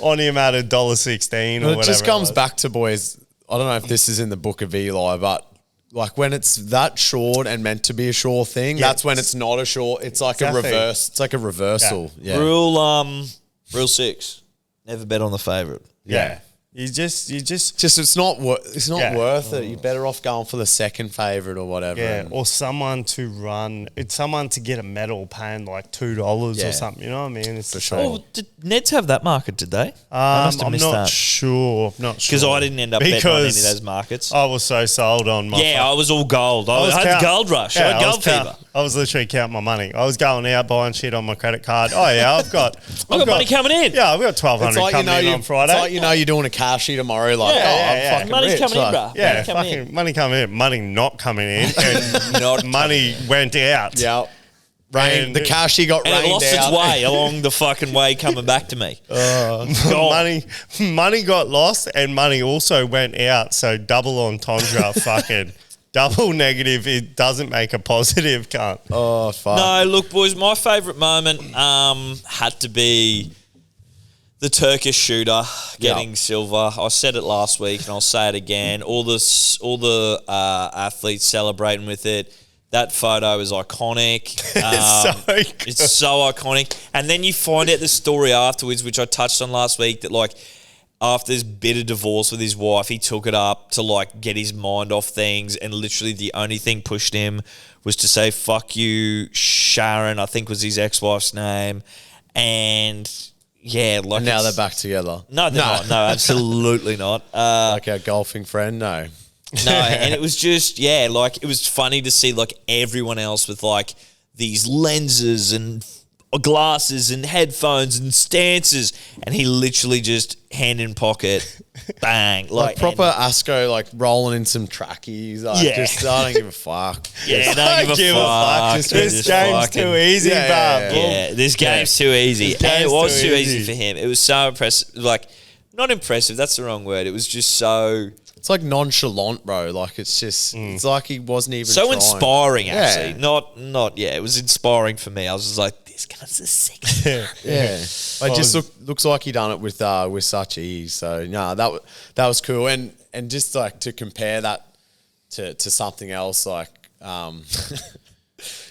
on him at $1.16 or whatever. It just comes was. back to, boys, I don't know if this is in the book of Eli, but like when it's that short and meant to be a sure thing, Yeah. that's when it's not a sure. It's like Exactly. a reverse. It's like a reversal. Yeah. Rule 6. Never bet on the favourite. Yeah. You just Just it's not Yeah. worth it. You're better off going for the second favourite or whatever. yeah, And- or someone to run. It's someone to get a medal paying like $2 Yeah. or something. You know what I mean? It's for sure. Oh, did Neds have that market, did they? I must have I'm missed not that. sure. Not sure Because I didn't end up betting on any of those markets. I was so sold on my. Yeah, I was all gold. I had the count- gold rush. I Yeah, had gold fever. I was literally counting my money. I was going out buying shit on my credit card. Oh yeah, I've got money coming in. Yeah, I've got It's $1,200 like coming in on Friday. It's like you're doing a cashy tomorrow. Like, Yeah, oh, yeah, I'm yeah. fucking Money's rich. coming in, Like, bruh. yeah, Money coming fucking in. money coming in, money not coming in, and Not money went out. Yeah. Rain. And- The cashy got And it rained lost out. its way along the fucking way coming back to me. money got lost, and money also went out. So double entendre, fucking double negative. It doesn't make a positive, can't. Oh, fuck. No, look, boys, my favourite moment had to be the Turkish shooter getting silver. I said it last week, and I'll say it again. All the athletes celebrating with it. That photo is iconic. It's so iconic. And then you find out the story afterwards, which I touched on last week, that like after this bitter divorce with his wife, he took it up to like get his mind off things, and literally the only thing pushed him was to say "fuck you, Sharon," I think was his ex-wife's name, and. Yeah, like And now they're back together. No, they're not. No, absolutely not. Like our golfing friend, no. No, and it was just, like it was funny to see like everyone else with like these lenses and glasses and headphones and stances, and he literally just hand in pocket, bang, Like proper Asco, like rolling in some trackies. Like, just I don't give a fuck. Yeah, don't give a fuck. This game's too easy, bro. Yeah, this game's too easy. This And it game's was too too easy easy. for him. It was so impressive. Like, not impressive, that's the wrong word. It was just so... It's like nonchalant, bro. Like it's just, it's like he wasn't even So trying. inspiring, actually. Yeah. Not. It was inspiring for me. I was just like, this guy's a sick. Yeah, it just looks like he done it with such ease. So no, that was cool, and just like to compare that to something else, like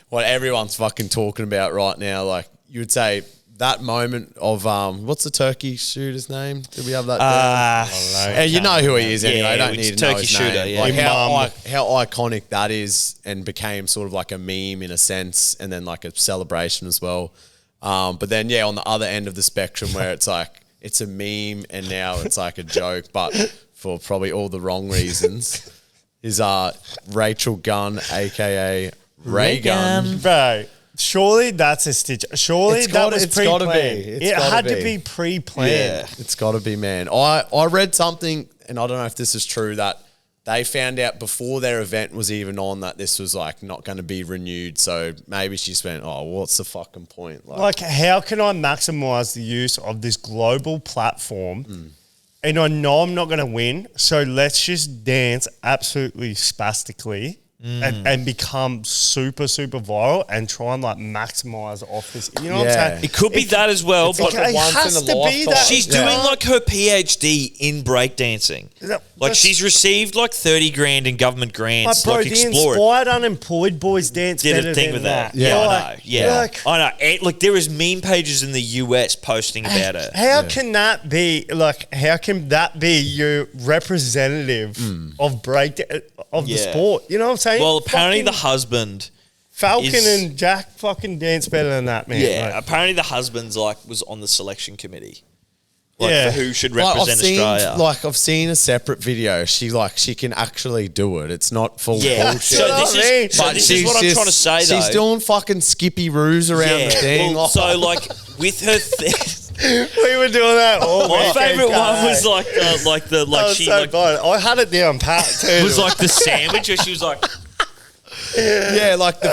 what everyone's fucking talking about right now. Like you would say that moment of what's the Turkey shooter's name? Did we have that? And you know who he is anyway. I don't need to know Turkey his shooter. name. Yeah. Like how iconic that is, and became sort of like a meme in a sense, and then like a celebration as well. But then on the other end of the spectrum, where it's like it's a meme and now it's like a joke, but for probably all the wrong reasons, is Rachel Gunn, aka Ray Gunn. Bro, surely that's a stitch. Surely It's that gotta- was it's gotta pre-planned. be. It's It gotta had to be. be pre-planned. Yeah, it's got to be, man. I read something, and I don't know if this is true, that they found out before their event was even on that this was like not going to be renewed. So maybe she just went, "Oh, what's the fucking point?" Like, how can I maximize the use of this global platform? And I know I'm not going to win, so let's just dance absolutely spastically and become super, super viral and try and like maximize off this. You know what I'm Yeah. saying? It could be that as well, It's but like it once has in a to be lifetime. that. she's doing like her PhD in breakdancing. Like That's- she's received like 30 grand in government grants. Bro, Like the explore it. inspired unemployed boys dance Did better a thing than with that. Yeah. I Like, know. Yeah, like, I know. And, like there is meme pages in the US posting about it. how can that be like? How can that be your representative of of the Yeah. sport? You know what I'm saying? Well, apparently Fucking the husband. Falcon is- and Jack fucking dance better than that, man. Yeah, Like, apparently the husband's like was on the selection committee. Like Yeah. for who should Like, represent Australia. I've seen a separate video. She can actually do it. It's not full Yeah. bullshit. So what this I mean. is, so this is what I'm trying to say though. She's doing fucking skippy roos around the thing. Well, so like with her we were doing that all my weekend, favorite one guys. was That was she so like fun. I had it down pat too. was like the sandwich where she was like yeah, like the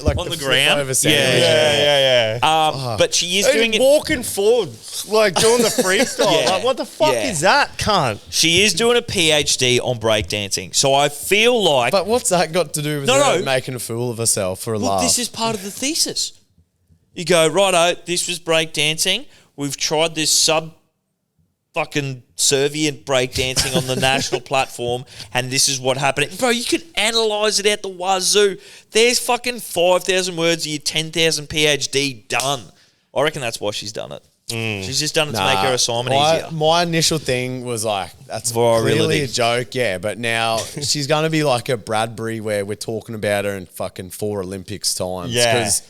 like On the flip ground? over Yeah, sandwich. yeah. but she is And doing it. walking forward, like doing the freestyle. Yeah. Like, what the fuck Yeah. is that, cunt? She is doing a PhD on breakdancing. So I feel like But what's that got to do with No, her no. making a fool of herself for a well, laugh? this is part of the thesis. You go, righto, this was breakdancing. We've tried this fucking servient breakdancing on the national platform, and this is what happened. Bro, you could analyse it at the wazoo. There's fucking 5,000 words of your 10,000 PhD done. I reckon that's why she's done it. She's just done it to make her assignment easier. My initial thing was like, that's Virality. clearly a joke, yeah. But now she's going to be like a Bradbury where we're talking about her in fucking 4 Olympics times. Yeah. Because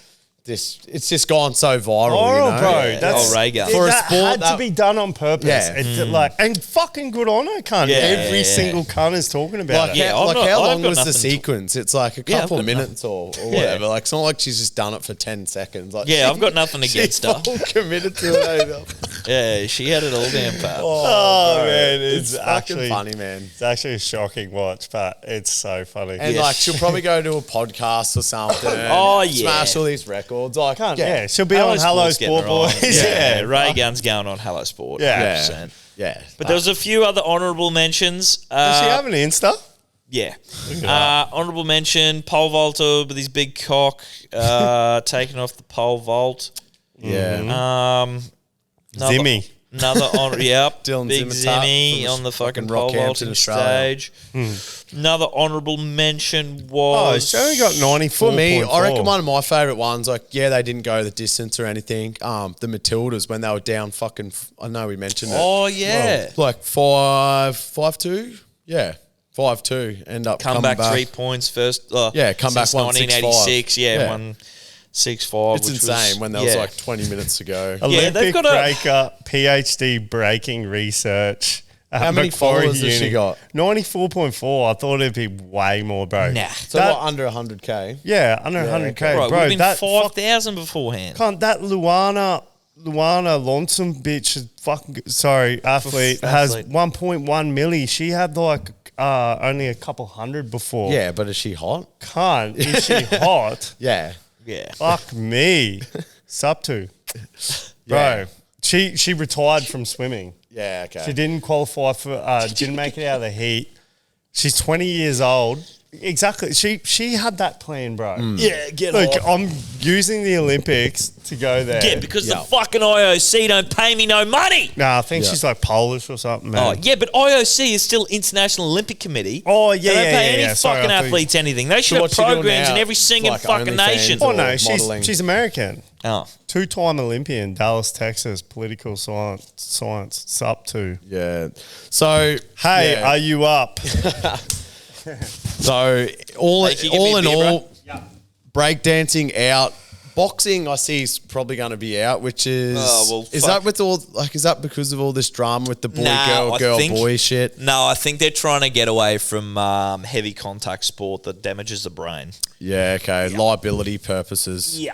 it's just gone so viral, Viral, you know? bro. Yeah. That's Oh, Reagan. For a that sport had that- to be done on purpose. Yeah. It's like, and fucking good on her, cunt. Yeah, Every yeah. single cunt is talking about Like, it. Yeah, how, I'm like not- how I've long got was the nothing to- sequence? It's like a Yeah, I've couple got minutes or whatever. Like, it's not like she's just done it for 10 seconds. Like, Yeah, I've got nothing against her. Full committed to it. Yeah, she had it all down pat. Oh, bro. man, It's it's fucking actually funny, man. It's actually a shocking watch, but it's so funny. And Yeah. like, she'll probably go to a podcast or something. Oh, and yeah. smash all these records. Like, Cunt, yeah, she'll be on Hello Sport's getting Sport her on. Boys. Yeah, Ray Gun's going on Hello Sport. Yeah. 100%. yeah. But there was a few other honourable mentions. Does she have an Insta? Yeah. Honourable mention, pole vaulter with his big cock taking off the pole vault. Yeah. Zimmy. Another honor, yep. Dylan Big Zimmertap Zimmy from on the fucking fucking pole Rockhampton, vaulting Australia. stage. Another honourable mention Oh, was... it's only got 94. For me, I reckon one of my favourite ones, like, yeah, they didn't go the distance or anything. The Matildas, when they were down fucking, I know we mentioned it. Oh, yeah. Like 5-2? Yeah, 5-2. End up Come coming back 3 points first. Yeah, come back since 165. 1986. Yeah, Yeah. 165. It's insane when there was like 20 minutes to go. Olympic they've got a- breaker, PhD breaking research. How many Macquarie followers has she Uni. got? 94.4. I thought it'd be way more, bro. Nah. So That- what, under 100K? Yeah, under 100K. okay. Bro, it would Bro, have been that 5,000 beforehand. that Luana Lonson bitch, athlete, has athlete. 1.1 milli. She had like only a couple hundred before. Yeah, but is she hot? Can't. Is she hot? Yeah. Yeah. Fuck me. Sup to. Bro, Yeah. she retired from swimming. Yeah, okay. She didn't qualify for, didn't make it out of the heat. She's 20 years old. Exactly. She had that plan, bro. Yeah, get Look, off. I'm using the Olympics to go there. Yeah, because Yeah. the fucking IOC don't pay me no money. Nah, I think Yeah. she's like Polish or something, man. Oh, yeah, but IOC is still International Olympic Committee. Oh, yeah, They don't yeah, pay yeah, any yeah. Sorry, fucking I thought you- athletes anything. They should So have what's she doing programs in now? every single Like fucking OnlyFans? nation. Oh, or no, modelling? she's American. Oh. 2-time Olympian, Dallas, Texas, political science. It's up to. Yeah. So, Hey, yeah. are you up? So all Hey, can you give me all a in beer, all, breakdancing out. Boxing, I see, is probably going to be out. Which is is fuck. that with all is that because of all this drama with the boy Nah, I girl think- boy shit? No, I think they're trying to get away from heavy contact sport that damages the brain. Yeah, okay, liability purposes. I Yeah.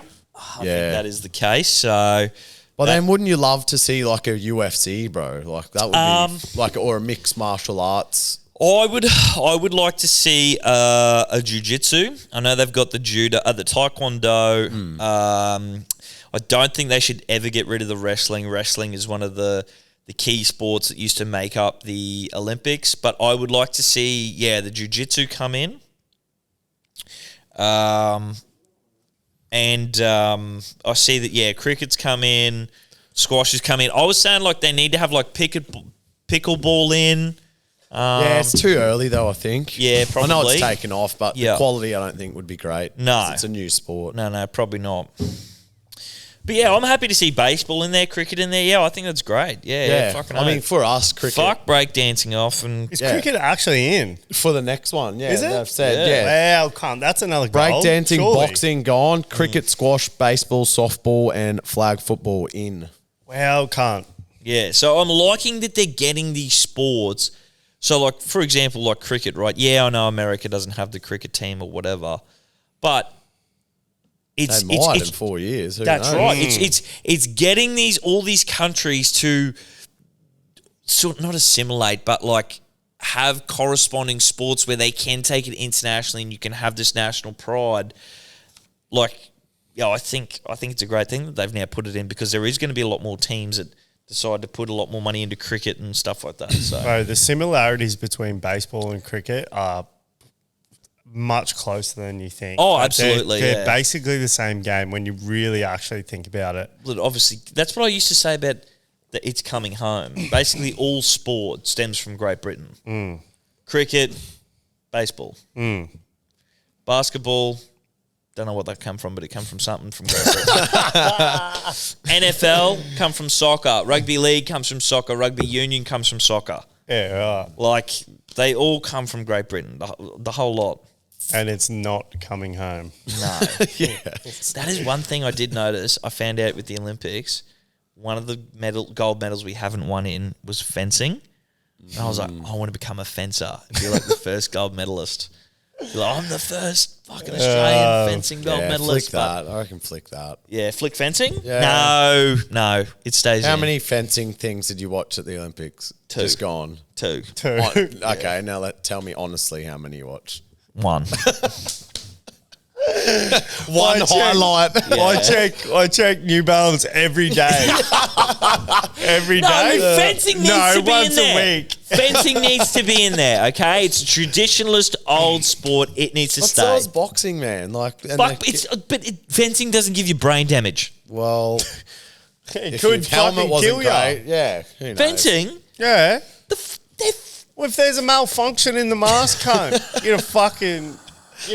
think that is the case. So, But then, wouldn't you love to see like a UFC, bro? Like that would be like, or a mixed martial arts. I would like to see a jiu-jitsu. I know they've got the judo, the taekwondo. I don't think they should ever get rid of the wrestling. Wrestling is one of the key sports that used to make up the Olympics. But I would like to see, the jiu-jitsu come in. And I see that, cricket's come in, squash has come in. I was saying like they need to have like pickleball in. Yeah, it's too early though. I think. Yeah, I know probably. it's taken off, but Yeah. the quality I don't think would be great. No. 'Cause it's a new sport. No, probably not. But yeah, I'm happy to see baseball in there, cricket in there. Yeah, I think that's great. Yeah, fucking I mean, oath. for us, cricket. Fuck breakdancing off and Is Yeah. cricket actually in? For the next one, yeah. Is it? They've said, yeah. Well, come, that's another goal. Breakdancing, surely. boxing gone, cricket, squash, baseball, softball, and flag football in. Well, can't. yeah. So I'm liking that they're getting these sports. So like for example, like cricket, right? Yeah, I know America doesn't have the cricket team or whatever, but it's They might it's in 4 years. Who that's knows? right. It's getting all these countries to sort not assimilate, but like have corresponding sports where they can take it internationally and you can have this national pride. Like, I think it's a great thing that they've now put it in because there is going to be a lot more teams that decide to put a lot more money into cricket and stuff like that. So Bro, the similarities between baseball and cricket are much closer than you think. Oh, Like, absolutely, They're yeah. basically the same game when you really actually think about it. Look, obviously, that's what I used to say about that it's coming home. Basically, all sport stems from Great Britain. Cricket, baseball, basketball. Don't know what that come from, but it come from something from Great Britain. NFL come from soccer. Rugby league comes from soccer. Rugby union comes from soccer. Yeah, right. Like they all come from Great Britain. The whole lot. And it's not coming home. No. That is one thing I did notice. I found out with the Olympics, one of the gold medals we haven't won in was fencing. And I was like, I want to become a fencer and be like the first gold medalist. Be like, I'm the first fucking Australian fencing gold Yeah, medalist. flick But- that. I reckon flick that. yeah, flick fencing? Yeah. No, it stays How in. many fencing things did you watch at the Olympics? Two. Just gone. Two. Okay, now tell me honestly how many you watched. One. One highlight. I check New Balance every day. Every No, day. fencing needs to be once in there. a week. Fencing needs to be in there, okay? It's a traditionalist old sport. It needs to But stay. so is boxing, man. Like, and Fencing doesn't give you brain damage. well, It if could your helmet fucking wasn't kill you. great, yeah. Who knows? Fencing, Yeah. they're Well, if there's a malfunction in the mask cone, get a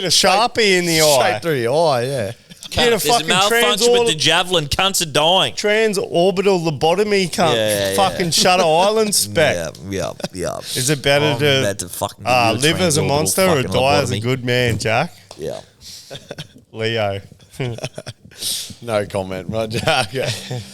Sharpie in the eye. Straight through your eye, yeah. Get a There's a fucking malfunction with the javelin. Cunts are dying. transorbital lobotomy cunt. Yeah, fucking Shutter Island spec. Yeah. Is it better I'm about to fucking give you a live as a transorbital monster or fucking die as a lobotomy. good man, Jack? Yeah. Leo. No comment, Roger. Okay.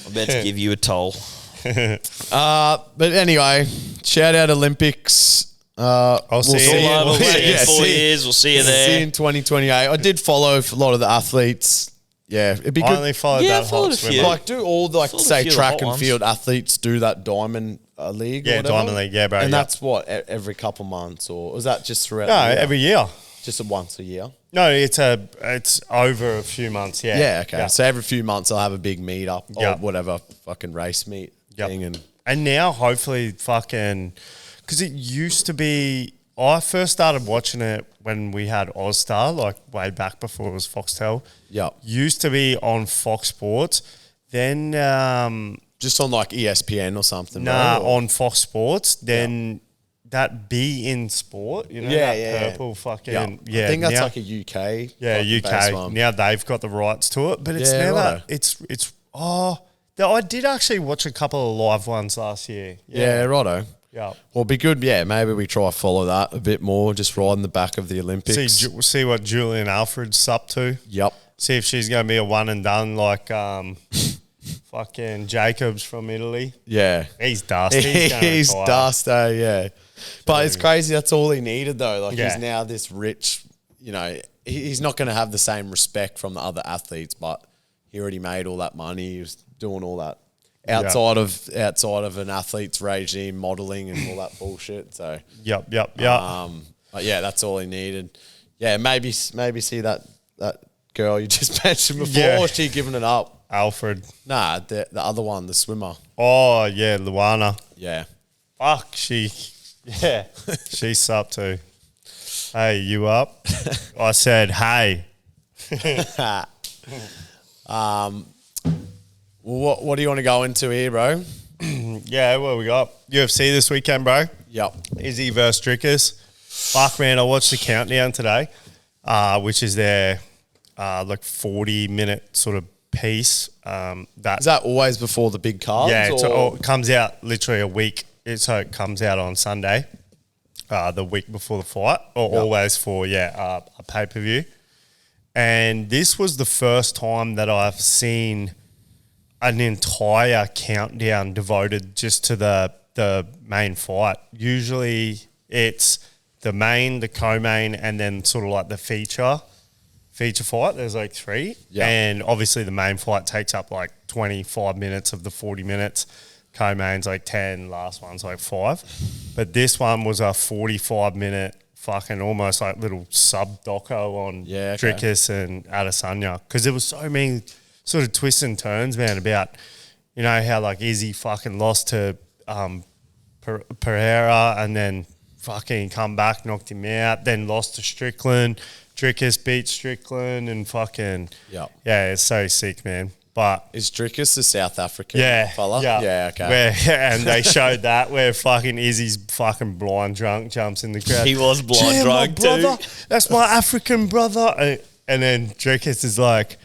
I'm about to give you a toll. But anyway, shout out Olympics. I'll see see you. All over, We'll we'll see see you you. in 4 years. We'll see you See you there. in 2028. I did follow a lot of the athletes. Yeah, it'd be I good. only followed Yeah, I that followed hot a few. swimmer. Like, do all the, like, Followed a say few of the track hot and ones. field athletes do that diamond league? or Yeah, whatever? Diamond League, yeah, bro. And yeah. that's what every couple months, or was that just throughout? No, the year? every year. Just once a year. No, it's over a few months, yeah. Yeah, okay. So every few months I'll have a big meet up or Yeah. whatever fucking race meet Yep. thing, and And now, hopefully, fucking, because it used to be. I first started watching it when we had Ozstar, like way back before it was Foxtel. yeah, Used to be on Fox Sports. Then, just on like ESPN or something. nah, right? Or- on Fox Sports. Then that Be In Sport, you know, Yeah, that yeah, purple fucking, yeah. yeah. I think that's now- like a UK. Yeah, fucking based UK. one. Now they've got the rights to it, but it's Yeah, never. righto. I did actually watch a couple of live ones last year. Yeah, righto. yeah. Well, be good. Yeah, maybe we try follow that a bit more. Just riding the back of the Olympics. See what Julian Alfred's up to. Yep. See if she's going to be a one and done like fucking Jacobs from Italy. Yeah. He's dust. He's gonna retire. dust, yeah. But it's crazy. That's all he needed, though. Like, Yeah. he's now this rich, you know, he's not going to have the same respect from the other athletes, but he already made all that money. He was doing all that outside of an athlete's regime, modeling and all that bullshit. So, Yep. but yeah, that's all he needed. Yeah, maybe see that girl you just mentioned before. Yeah. Or she giving it up? Alfred. Nah, the other one, the swimmer. Oh, yeah, Luana. Yeah. Fuck, yeah, she's up too. Hey, you up? I said, hey. Well, what do you want to go into here, bro? Yeah, what we got? UFC this weekend, bro. Yep. Izzy versus Drickus. Fuck, man, I watched the countdown today, which is their like 40-minute sort of piece. Is that always before the big cards? Yeah, or? it comes out literally a week. So it comes out on Sunday, the week before the fight, or Yep. always for, a pay-per-view. And this was the first time that I've seen an entire countdown devoted just to the main fight. Usually it's the main, the co-main, and then sort of like the feature fight. There's like 3. Yeah. And obviously the main fight takes up like 25 minutes of the 40 minutes. Co-main's like 10, last one's like 5. But this one was a 45-minute fucking almost like little sub-doco on Drickus and Adesanya. Because there was so many sort of twists and turns, man, about, you know, how like Izzy fucking lost to Pereira and then fucking come back, knocked him out, then lost to Strickland. Drickus beat Strickland and fucking... Yep. Yeah, it's so sick, man. But... Is Drickus the South African fella? Yeah. Yeah, okay. And they showed that where fucking Izzy's fucking blind drunk jumps in the crowd. He was blind "Yeah, my drunk brother, too. That's my African brother. And then Drickus is like,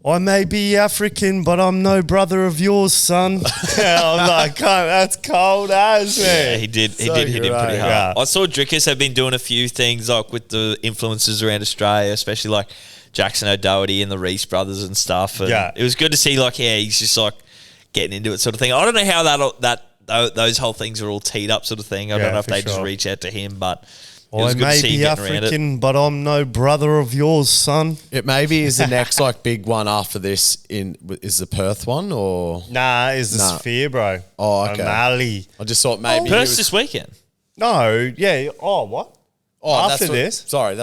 I may be African, but I'm no brother of yours, son. I'm like, that's cold as, Yeah, man. he did So hit him pretty great. hard. Yeah. I saw Drickus have been doing a few things like with the influencers around Australia, especially like Jackson O'Doherty and the Reese brothers and stuff. And Yeah. it was good to see like, yeah, he's just like getting into it sort of thing. I don't know how those whole things are all teed up sort of thing. I Yeah, don't know if for they just sure. reach out to him, but it I was good to may see him be getting around it. African, but I'm no brother of yours, son. It maybe is the next like big one after this is the Perth one, or Nah, is the Nah. Sphere, bro. Oh, okay. O'Malley. I just thought maybe he Perth's was- this weekend. No, yeah. Oh, what? Oh, After this? Sorry,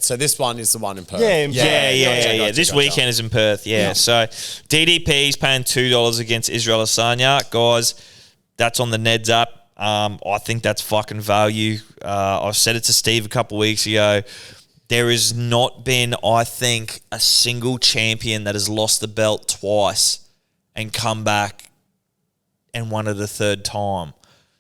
So this one is the one in Perth. Yeah, in Perth. Yeah. This Gotcha. weekend is in Perth. Yeah. So DDP is paying $2 against Israel Asanya. Guys, that's on the Neds app. I think that's fucking value. I said it to Steve a couple of weeks ago. There has not been, I think, a single champion that has lost the belt twice and come back and won it a third time.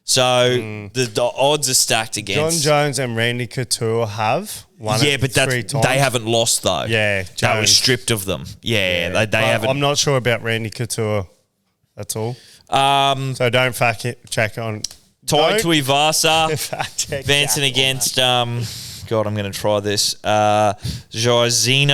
So the odds are stacked John against. Jones and Randy Couture have won it but 3 times. they haven't lost though. Yeah, that was Jones. stripped of them. They But haven't. I'm not sure about Randy Couture. That's all. So don't fact check on. Tied to don't Ivasa. fact check Vanson Jack on against. God, I'm going to try this. Jairzinho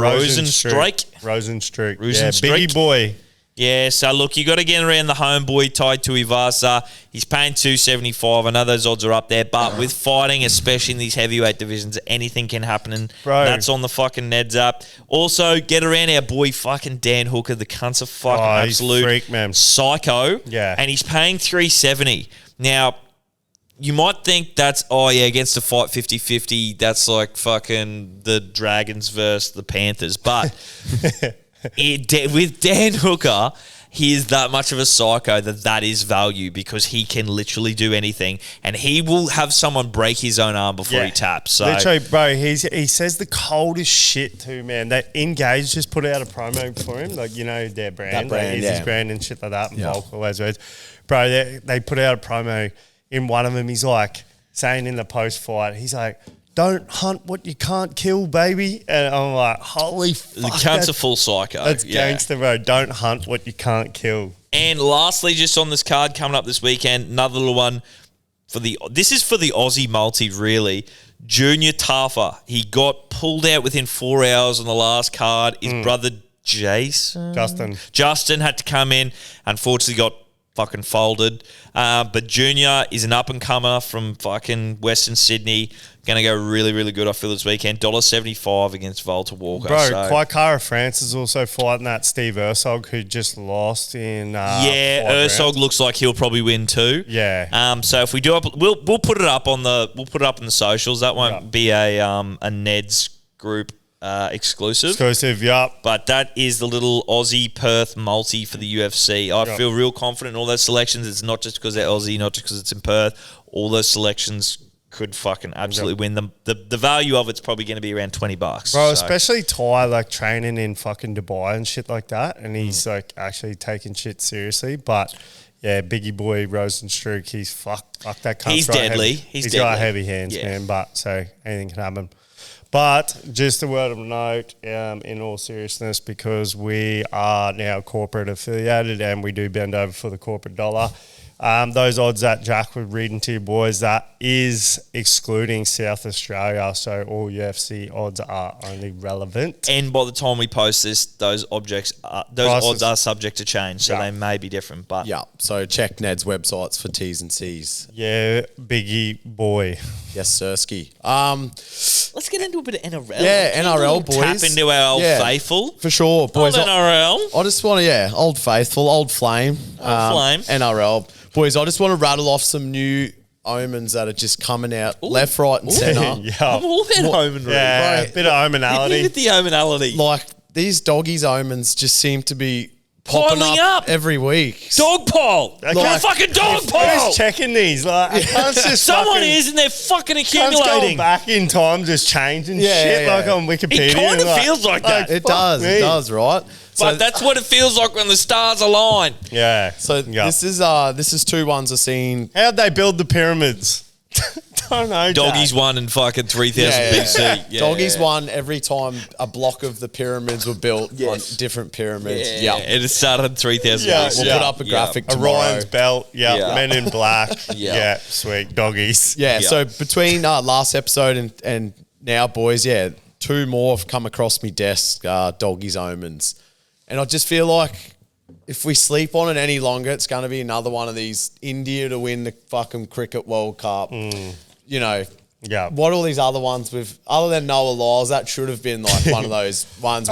Rosenstreich. Rosenstreich. Yeah, Rosenstreich. biggie boy. Yeah, so look, you got to get around the homeboy tied to Ivasa. He's paying $275. I know those odds are up there, but with fighting, especially in these heavyweight divisions, anything can happen, and that's on the fucking Neds app. Also, get around our boy fucking Dan Hooker. The cunt's a fucking He's absolute freak, man. psycho. Yeah. And he's paying $370. Now, you might think that's, against a fight 50-50, that's like fucking the Dragons versus the Panthers. But with Dan Hooker, he is that much of a psycho that is value because he can literally do anything and he will have someone break his own arm before he taps. So literally, bro, he says the coldest shit too, man. That Engage just put out a promo for him, like, their brand, his brand and shit like that, and Volk, all those words. Bro, they put out a promo. In one of them, he's like saying in the post-fight, he's like, "Don't hunt what you can't kill, baby." And I'm like, holy fuck. the cunt's a full psycho. That's gangster, bro. Don't hunt what you can't kill. And lastly, just on this card coming up this weekend, another little one this is for the Aussie multi, really. Junior Tafa. He got pulled out within 4 hours on the last card. His brother Justin had to come in. Unfortunately, got fucking folded. But Junior is an up-and-comer from fucking Western Sydney. Going to go really, really good, I feel, this weekend. $1.75 against Volta Walker. Bro, Kwaikara France is also fighting that Steve Ersog, who just lost in Ersog looks like he'll probably win too. Yeah. So if we do we'll put it up on the socials. That won't be a Neds group exclusive. Yup. But that is the little Aussie Perth multi for the UFC. I feel real confident in all those selections. It's not just because they're Aussie, not just because it's in Perth. All those selections could fucking absolutely win them. The value of it's probably going to be around $20. Bro, especially Ty, like, training in fucking Dubai and shit like that. And he's, like, actually taking shit seriously. But, yeah, biggie boy, Rosenstreich, he's fuck that cunt. He's deadly. He's got heavy hands, man. But, so, anything can happen. But just a word of note, in all seriousness, because we are now corporate affiliated and we do bend over for the corporate dollar. Those odds that Jack was reading to you boys, that is excluding South Australia. So all UFC odds are only relevant. And by the time we post this, those odds are subject to change, so they may be different. But so check Ned's websites for T's and C's. Yeah, biggie boy. Yes, Sirski. Let's get into a bit of NRL. Yeah, NRL boys. Tap into our old faithful. For sure, boys. Old NRL. I just want to, old faithful, old flame. Flame. NRL. Boys, I just want to rattle off some new omens that are just coming out left, right and centre. I'm all about omen. Yeah, a bit of omenality. With the omenality. Like, these doggies omens just seem to be popping Piling up every week. Dog pile. Like, fucking dog pile. Who's checking these? Like, I can't just Someone is, and they're fucking accumulating. Going back in time, just changing shit like on Wikipedia. It kind of feels like that. It does, right? But that's what it feels like when the stars align. Yeah. So this is two ones I've seen. How'd they build the pyramids? Don't know. Doggies won in fucking 3000 BC. Yeah. Doggies won every time a block of the pyramids were built on different pyramids. Yeah. And it started in 3000 Yeah. BC. We'll put up a graphic tomorrow. Orion's belt. Yeah. Men in black. Yeah. Sweet. Doggies. Yeah. So between last episode and now, boys, two more have come across me desk, Doggies omens. And I just feel like if we sleep on it any longer, it's going to be another one of these India to win the fucking Cricket World Cup. You know, what all these other ones with, other than Noah Lyles, that should have been like one of those ones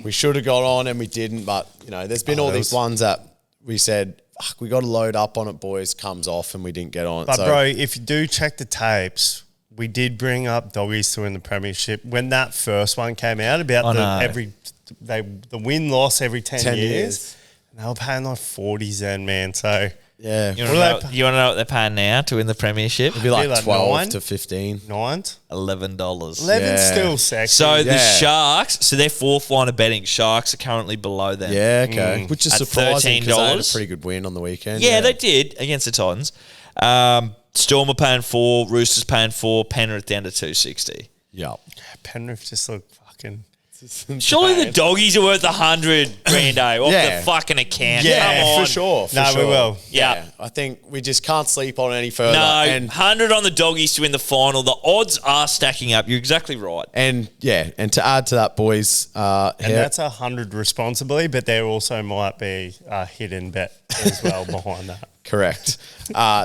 we should have got on and we didn't. But, there's been all these ones that we said, we got to load up on it, boys, comes off and we didn't get on it. But, bro, if you do check the tapes, we did bring up doggies to win the premiership when that first one came out about the win loss every 10 years. And they were paying like 40s then, man. So Yeah. You want to know what they're paying now to win the premiership? It'd be like 12 9? to 15. $9? $11. 11's Yeah. still sexy. So the Yeah. Sharks, so they're fourth line of betting. Sharks are currently below them. Yeah, okay. Which is At surprising because they had a $13. pretty good win on the weekend. Yeah, they did against the Titans. Storm are paying 4, Roosters paying 4, Penrith down to 260. Yeah. Penrith just look fucking... Surely the doggies are worth 100 grando off Yeah. the fucking account. Yeah, Come on. for sure. No, we will. Yeah. I think we just can't sleep on any further. No, And 100 on the doggies to win the final. The odds are stacking up. You're exactly right. and to add to that, boys, And that's 100 responsibly, but there also might be a hidden bet as well behind that. correct.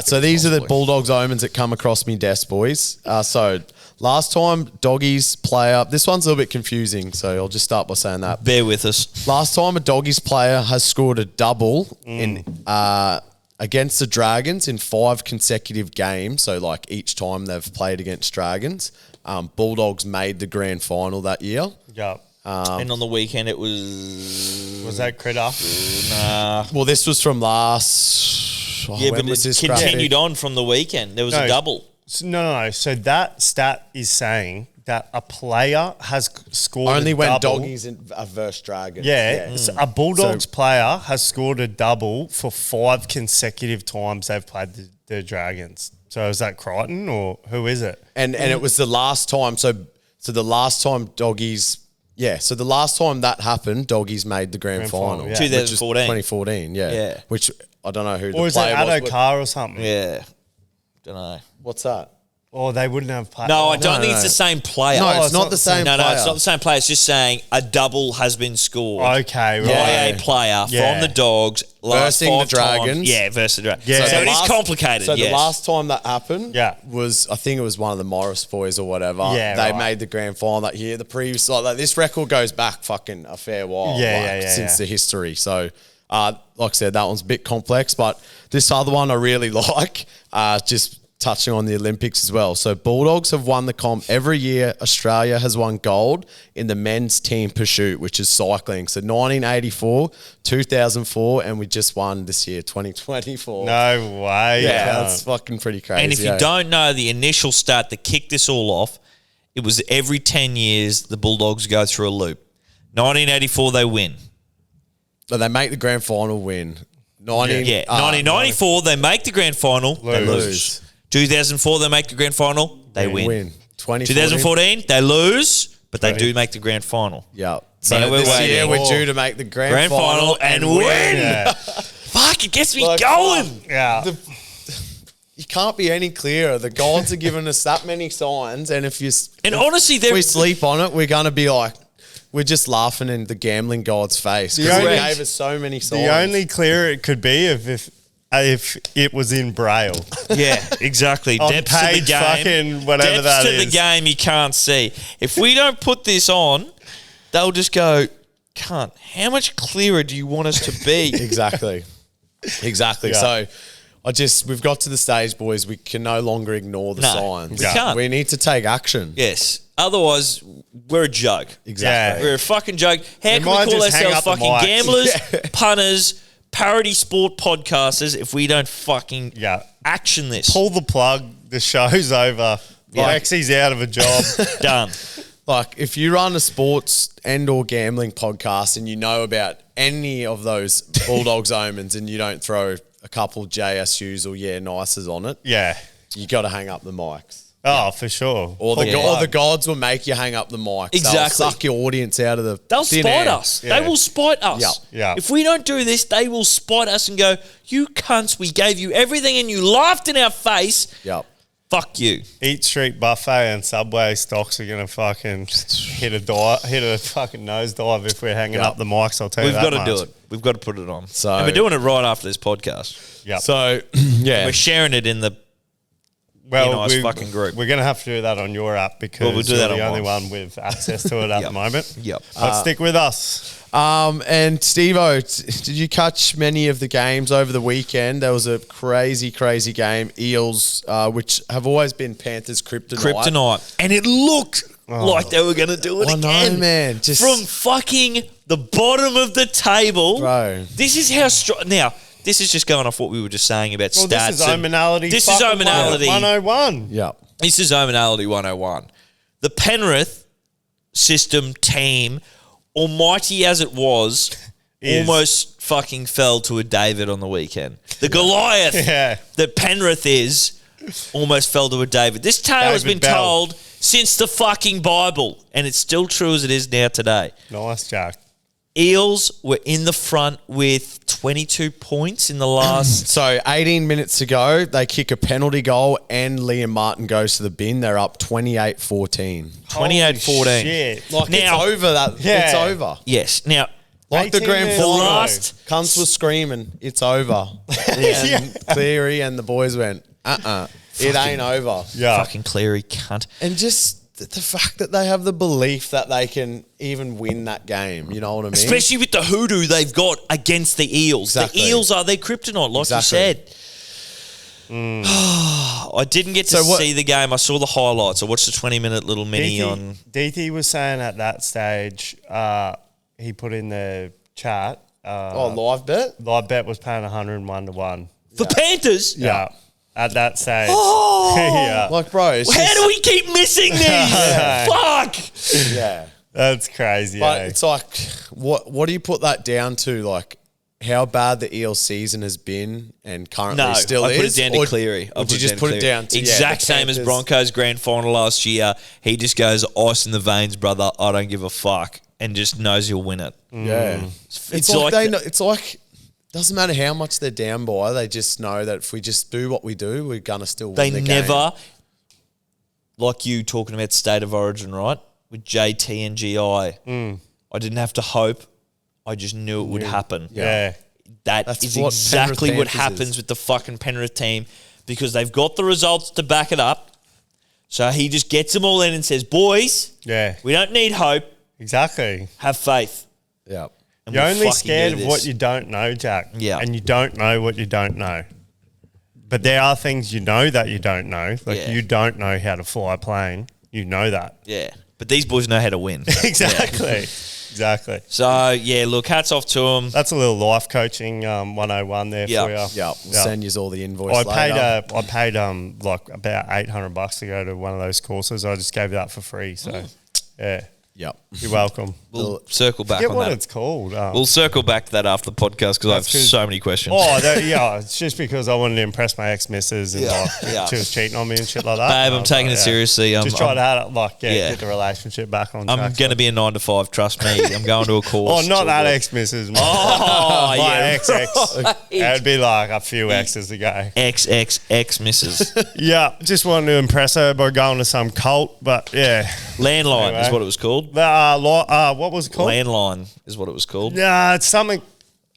So these are the Bulldogs omens that come across me desk, boys. So last time, doggies player. This one's a little bit confusing, so I'll just start by saying that. Bear with us. Last time a doggies player has scored a double in against the Dragons in 5 consecutive games. So like each time they've played against Dragons, Bulldogs made the grand final that year. Yeah. And on the weekend, it was. Was that Critter? Nah. Well, this was from last. Yeah, when but was it this continued graphic? on from the weekend. There was a double. No. So that stat is saying that a player has scored Only a when double. doggies versus Dragons. Yeah, so a Bulldogs So- player has scored a double for 5 consecutive times they've played the Dragons. So is that Crichton or who is it? And it was the last time. So the last time doggies. Yeah, so the last time that happened, doggies made the grand final. final, yeah. Which is 2014. 2014, yeah. Yeah. Which I don't know who the Or is it player Addo was. Carr or something? Yeah. Don't know. What's that? Or they wouldn't have played. No, I don't no, think no. it's the same player. No, Oh, it's not the same No, player. it's not the same player. It's just saying a double has been scored Okay, right. by Yeah. a player Yeah. from the Dogs last Versing the 5 times. Dragons. Yeah, versus the Dragons. Yeah. So So it the is last- complicated, So yes. the last time that happened Yeah. was, I think it was one of the Morris boys or whatever. Yeah, they right. made the grand final that year. The previous, like this record goes back fucking a fair while. Since the history. So, like I said, that one's a bit complex, but this other one I really like. Just touching on the Olympics as well. So Bulldogs have won the comp every year. Australia has won gold in the men's team pursuit, which is cycling. So 1984, 2004, and we just won this year, 2024. No way. Yeah, that's fucking pretty crazy. And if you don't know the initial stat that kicked this all off, it was every 10 years the Bulldogs go through a loop. 1984, they win. So they make the grand final win. 1994, they make the grand final, they lose. 2004, they make the grand final, they win. 2014, they lose, but they do make the grand final. Yeah. So Now we're this waiting. year we're due to make the grand Grand final and win. Yeah. Fuck, it gets me Like, going. Yeah. You can't be any clearer. The gods are giving us that many signs, and if honestly, if we sleep on it, we're gonna be like, we're just laughing in the gambling god's face because he only- gave us so many signs. The only clearer it could be if it was in Braille. Yeah, exactly. On Depths of the page game. fucking whatever Depths that of the is. game you can't see. If we don't put this on, they'll just go, cunt, how much clearer do you want us to be? Exactly. Yeah. So we've got to the stage, boys. We can no longer ignore the No, signs. we can't. We need to take action. Yes. Otherwise, we're a joke. Exactly. We're a fucking joke. How can might we call just hang ourselves up the fucking mics. gamblers, punters, parody sport podcasters if we don't fucking Yeah. action this? Pull the plug. The show's over. Lexi's out of a job. Done. Like, if you run a sports and or gambling podcast and you know about any of those Bulldogs omens and you don't throw a couple JSUs or nices on it, Yeah. you got to hang up the mics. Oh, for sure. Or the gods will make you hang up the mics. Exactly. They'll suck your audience out of the They'll thin spite air. us. Yeah. They will spite us. Yeah. Yeah. If we don't do this, they will spite us and go, you cunts, we gave you everything and you laughed in our face. Yep. Fuck you. Eat Street Buffet and Subway stocks are going to fucking hit a fucking nosedive if we're hanging up the mics, I'll tell We've you got that to much. do it. We've got to put it on. So- and we're doing it right after this podcast. Yep. So, yeah. We're sharing it in the Well, nice fucking group. We're going to have to do that on your app because we'll do you're that the on only mine. one with access to it at the moment. Yep. But stick with us. And Steve-O, did you catch many of the games over the weekend? There was a crazy, crazy game. Eels, which have always been Panthers' kryptonite. And it looked like they were going to do it I again. know, man. Just From fucking the bottom of the table. Bro. This is how strong. Now, this is just going off what we were just saying about Well, stats. this is Omanality. This is Omanality. 101. Yeah. This is Omanality 101. The Penrith system team, almighty as it was, almost fucking fell to a David on the weekend. The Goliath that Penrith is almost fell to a David. This tale has been David Bell. told since the fucking Bible, and it's still true as it is now today. Nice, Jack. Eels were in the front with 22 points in the last... So 18 minutes to go, they kick a penalty goal and Liam Martin goes to the bin. They're up 28-14. 28-14. Shit. Like, Now- it's over. It's Yeah. over. Yes. Now, Like the 18 grand minutes final. ago. last- Cunts were screaming, it's over. And Cleary and the boys went, it ain't over. Yeah. fucking Cleary cunt. And just the fact that they have the belief that they can even win that game, you know what I mean? Especially with the hoodoo they've got against the Eels. Exactly. The Eels are their kryptonite, like Exactly. you said. I didn't get to So what- see the game. I saw the highlights. I watched the 20-minute little mini on... DT was saying at that stage, he put in the chat, live bet? live bet was paying 101 to 1. For Panthers? Yeah. At that stage. Oh! yeah. Like, bro, it's How just, do we keep missing these? Fuck! yeah. That's crazy. But eh? it's like, what do you put that down to? Like, how bad the Eel season has been and currently No, still I is? put it down to Or Cleary. Or did you just put it down to exact the same as Panthers? Broncos grand final last year? He just goes ice in the veins, brother. I don't give a fuck, and just knows he'll win it. Yeah, it's like they know, it's like doesn't matter how much they're down by. They just know that if we just do what we do, we're gonna still They win the game. never, like you talking about state of origin, right? With JT and GI, I didn't have to hope. I just knew it would happen. yeah. That's Is what exactly Penrith what Panthers happens is. with the fucking Penrith team because they've got the results to back it up. So he just gets them all in and says, boys, Yeah. we don't need hope. Exactly. Have faith. Yeah, And You're we'll only fucking scared do of what this. you don't know, Jack. Yeah. And you don't know what you don't know. But there are things you know that you don't know. Like Yeah. you don't know how to fly a plane. You know that. Yeah. But these boys know how to win. Exactly. Exactly. So, yeah, look, hats off to them. That's a little life coaching 101 there Yeah. for you. yeah. We'll send you all the invoice. I later. paid like about $800 to go to one of those courses. I just gave that for free. So yeah, Yep. you're welcome. We'll circle back Forget on what that. it's called. We'll circle back to that after the podcast because I have That's 'cause- so many questions. Yeah, it's just because I wanted to impress my ex-missus and like, Yeah. she was cheating on me and shit like that. Babe, And I I'm was taking like, it seriously. Just try to have it, yeah. get the relationship back on I'm track. going to be a 9 to 5, trust me. I'm going to a course. Oh, It's not all that good. ex-missus. Oh, my yeah. ex-ex. It'd be like a few exes ago. XXX misses. Yeah, just wanted to impress her by going to some cult, but yeah. Landline Anyway. is what it was called. What was it called? Landline is what it was called. Yeah, it's something.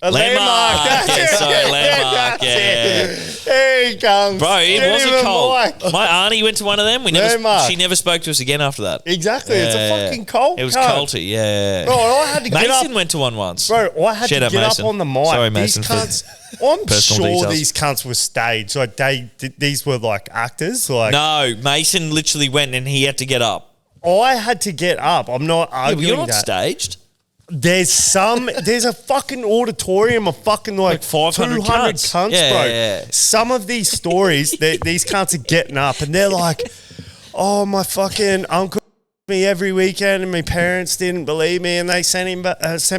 A Landmark. That's Yeah, it. sorry, landmark. That's Yeah. it. There he comes. Bro, it Didn't was a even cult. like. My auntie went to one of them. Landmark. She never spoke to us again after that. Exactly, it's a Yeah. fucking cult. It was cunt. culty, yeah. Bro, I had to get up. Mason went to one once. Bro, I had Shout to out get Mason. up on the mic. Sorry, These Mason, for cunts. I'm personal sure details. these cunts were staged. Like these were like actors. Like No, Mason literally went and he had to get up. I had to get up. I'm not Yeah, but arguing you're not that. staged. There's a fucking auditorium of fucking like 500 200 cunts. cunts, Yeah, bro. yeah, yeah. Some of these stories, these cunts are getting up and they're like, oh, my fucking uncle me every weekend and my parents didn't believe me and they sent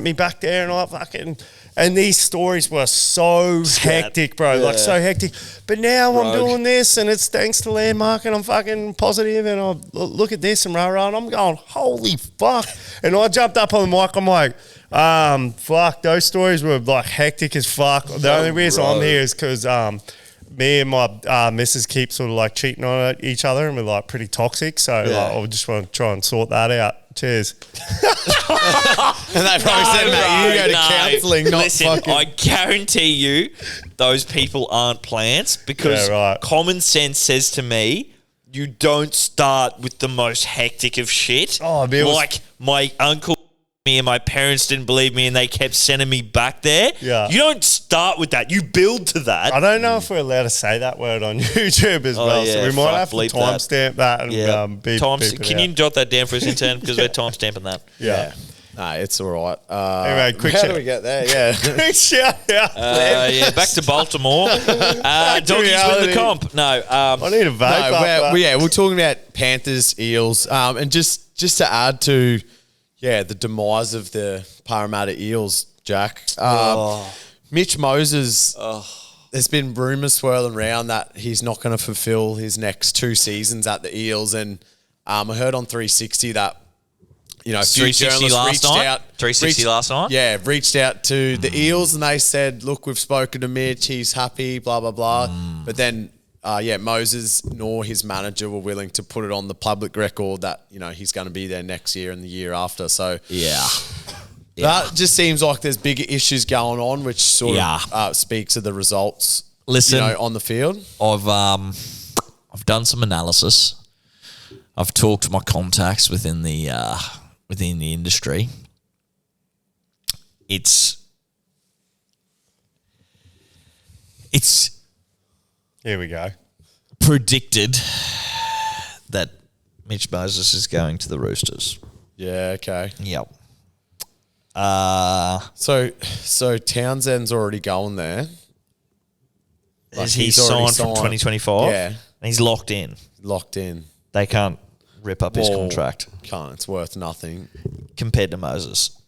me back there and I fucking... And these stories were so hectic, bro. Like, so hectic. But now I'm doing this and it's thanks to Landmark and I'm fucking positive and I look at this and rah-rah and I'm going, holy fuck. And I jumped up on the mic. I'm like, fuck, those stories were like hectic as fuck. The only reason I'm here is because me and my missus keep sort of like cheating on each other and we're like pretty toxic. So like, I just want to try and sort that out. Cheers. And they probably said, mate, you go to counselling, not Listen, fucking. I guarantee you those people aren't plants because Yeah, right. common sense says to me, you don't start with the most hectic of shit. Oh, but it was- like my uncle me and my parents didn't believe me and they kept sending me back there. Yeah. You don't start with that. You build to that. I don't know if we're allowed to say that word on YouTube as well, yeah, so we might fuck, have to bleep that. timestamp that and beep it Can out. you jot that down for us, intern? Because we're time stamping that. Yeah. No, it's all right. Anyway, quick how shout. do we get there? Yeah. Quick shout out. Yeah, back to Baltimore. Doggies win reality. the comp. No, I need a vape. No, we're talking about Panthers, Eels, and just to add to, the demise of the Parramatta Eels, Jack. Mitch Moses. There's been rumours swirling around that he's not going to fulfil his next 2 seasons at the Eels, and I heard on 360 that a few 360 journalists last reached night? out. 360 last night? Yeah, reached out to the Eels and they said, look, we've spoken to Mitch, he's happy, blah, blah, blah. But then, Moses nor his manager were willing to put it on the public record that, he's going to be there next year and the year after. So yeah. that just seems like there's bigger issues going on, which sort of speaks of the results, Listen, on the field. I've done some analysis. I've talked to my contacts within the industry. It's Here we go. predicted that Mitch Moses is going to the Roosters. Yeah, okay. Yep. So Townsend's already going there. Like Is he he's already signed from 2025? Yeah. And he's locked in. Locked in. They can't rip up his Well, contract Can't. It's worth nothing. compared to Moses.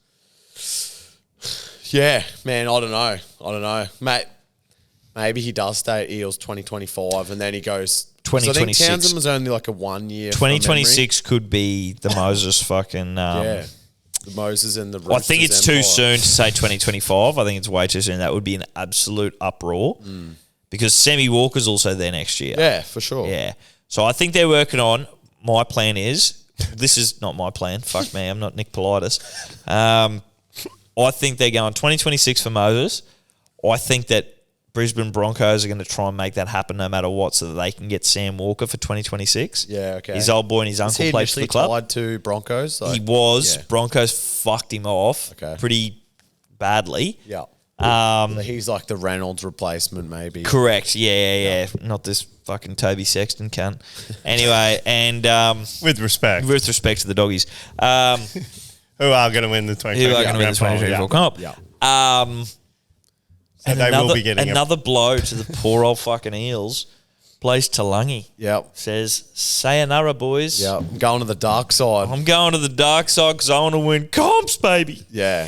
Yeah, man, I don't know. Mate, maybe he does stay at Eels 2025 and then he goes... 'cause I think 2026. Townsend was only like a 1 year. from 2026 could be the Moses fucking... memory. The Moses and the Roosters I think it's too empire. soon to say 2025. I think it's way too soon. That would be an absolute uproar because Sammy Walker's also there next year. Yeah, for sure. Yeah. So I think they're working on. My plan is, this is not my plan. Fuck me. I'm not Nick Politis. I think they're going 2026 for Moses. I think that Brisbane Broncos are going to try and make that happen no matter what so that they can get Sam Walker for 2026. Yeah, okay. His old boy and his Is uncle he played for the initially club. tied to Broncos? He was. Yeah. Broncos fucked him off pretty badly. Yeah. So he's like the Reynolds replacement, maybe. Correct. Yeah. Not this fucking Toby Sexton cunt. Anyway, and With respect. with respect to the doggies, Who are going to win the 2024 who are going to win the 2024 comp? Yeah. And they will another, be getting another blow to the poor old fucking Eels. Plays Talangi. Yep. Says, sayonara, boys. Yeah. I'm going to the dark side. I'm going to the dark side because I want to win comps, baby. Yeah.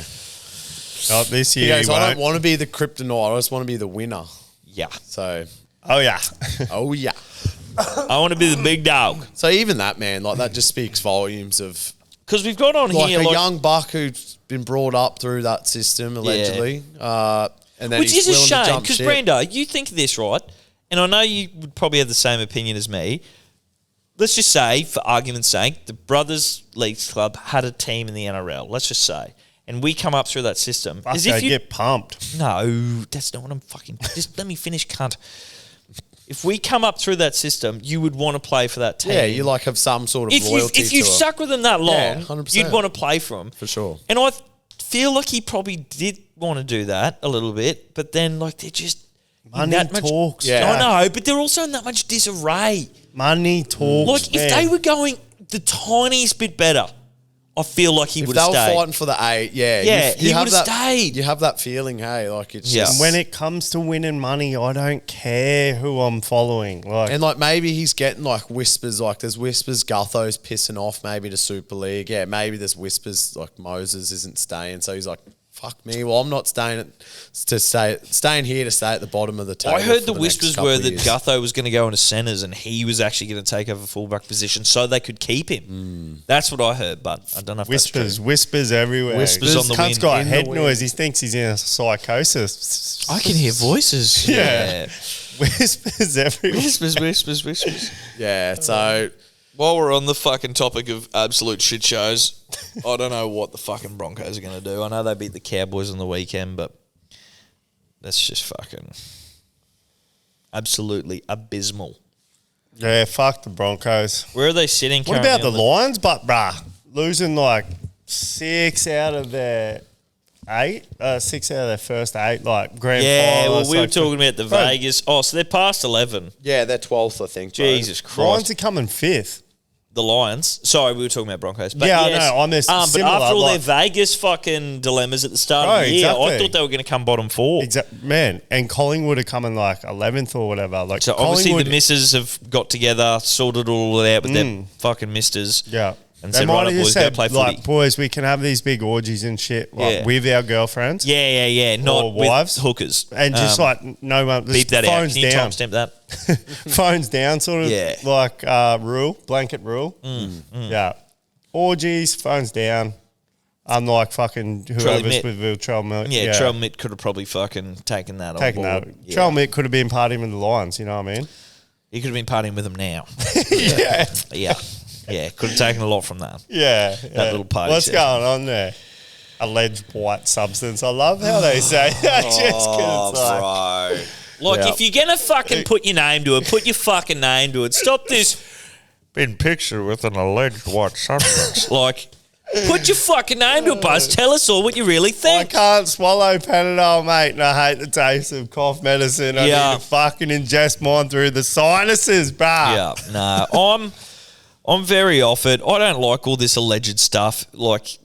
Not this He year. goes, He I won't. don't want to be the kryptonite. I just want to be the winner. Yeah. So, Oh, yeah. oh, yeah. I want to be the big dog. So even that, man, like that just speaks volumes of Because we've got on like here... a young buck who's been brought up through that system, allegedly. And then Which he's is a willing to shame jump because ship. Brando, you think this, right? And I know you would probably have the same opinion as me. Let's just say, for argument's sake, the Brothers Leagues Club had a team in the NRL. Let's just say, and we come up through that system. Fuck, As they if you get pumped. no, that's not what I'm fucking. Just let me finish, cunt. If we come up through that system, you would want to play for that team. Yeah, you like have some sort of if loyalty you've to it. stuck with them that long, Yeah, 100%. you'd want to play for them For sure. And I feel like he probably did want to do that a little bit, but then like they're just in Money that much, talks. Yeah. I know, but they're also in that much disarray. Money talks. Like if they were going the tiniest bit better, I feel like he If would they have were stayed. fighting for the 8, yeah. Yeah, he have would've that- stayed. You have that feeling, hey, like it's Yeah. just... When it comes to winning money, I don't care who I'm following. Like, And like maybe he's getting like whispers, like there's whispers Gutho's pissing off maybe to Super League. Yeah, maybe there's whispers like Moses isn't staying. So he's like, fuck me. Well, I'm not staying staying here to stay at the bottom of the table. I heard for the next whispers couple were of that years. Gutho was going to go into centres and he was actually going to take over fullback position so they could keep him. That's what I heard, but I don't know if whispers everywhere. Whispers on the Cunt's wind. got In the head wind. noise. He thinks he's in a psychosis. I can hear voices. Yeah. Whispers everywhere. Whispers. Yeah, so While we're on the fucking topic of absolute shit shows, I don't know what the fucking Broncos are going to do. I know they beat the Cowboys on the weekend, but that's just fucking absolutely abysmal. Yeah, fuck the Broncos. Where are they sitting What currently about the on Lions? But, bruh, losing like 6 out of their 8, 6 out of their first 8, like grand Yeah, final. well, we were talking about the Bro, Vegas. Oh, so they're past 11. Yeah, they're 12th, I think. bro. Jesus Christ. Lions are coming 5th. The Lions. Sorry, we were talking about Broncos. But Yeah, I yes, know, I missed but similar, after all like- their Vegas fucking dilemmas at the start Bro, of the year, I exactly. thought they were going to come bottom 4. Man, and Collingwood are coming like 11th or whatever. Like So obviously Collingwood, the misses have got together, sorted all out with their fucking misters. Yeah. And They said, might right, have boys, just go said, play like, footy. boys, we can have these big orgies and shit like, Yeah. with our girlfriends. Yeah. Not Or with wives. hookers. And just like, no one, beep that out. phones Can you down. timestamp that? Phones down, sort of Yeah. like rule, blanket rule. Yeah. Orgies, phones down. Unlike fucking whoever's Mitt. with Trell Mitt. Yeah, Trell Mitt could have probably fucking taken that Taking on that. board. Yeah. Trell Mitt could have been partying with the Lions, you know what I mean? He could have been partying with them now. Yeah. Yeah, could have taken a lot from that. Yeah. little party What's session. going on there? Alleged white substance. I love how they say that. Just 'cause it's like, Bro. Like, Yeah. if you're going to fucking put your name to it, put your fucking name to it. Stop this. Been pictured with an alleged white substance. Like, put your fucking name to it, Buzz. Tell us all what you really I think. can't swallow Panadol, mate, and I hate the taste of cough medicine. I Yeah. need to fucking ingest mine through the sinuses, bruh. Yeah, no, I'm very off it. I don't like all this alleged stuff. Like,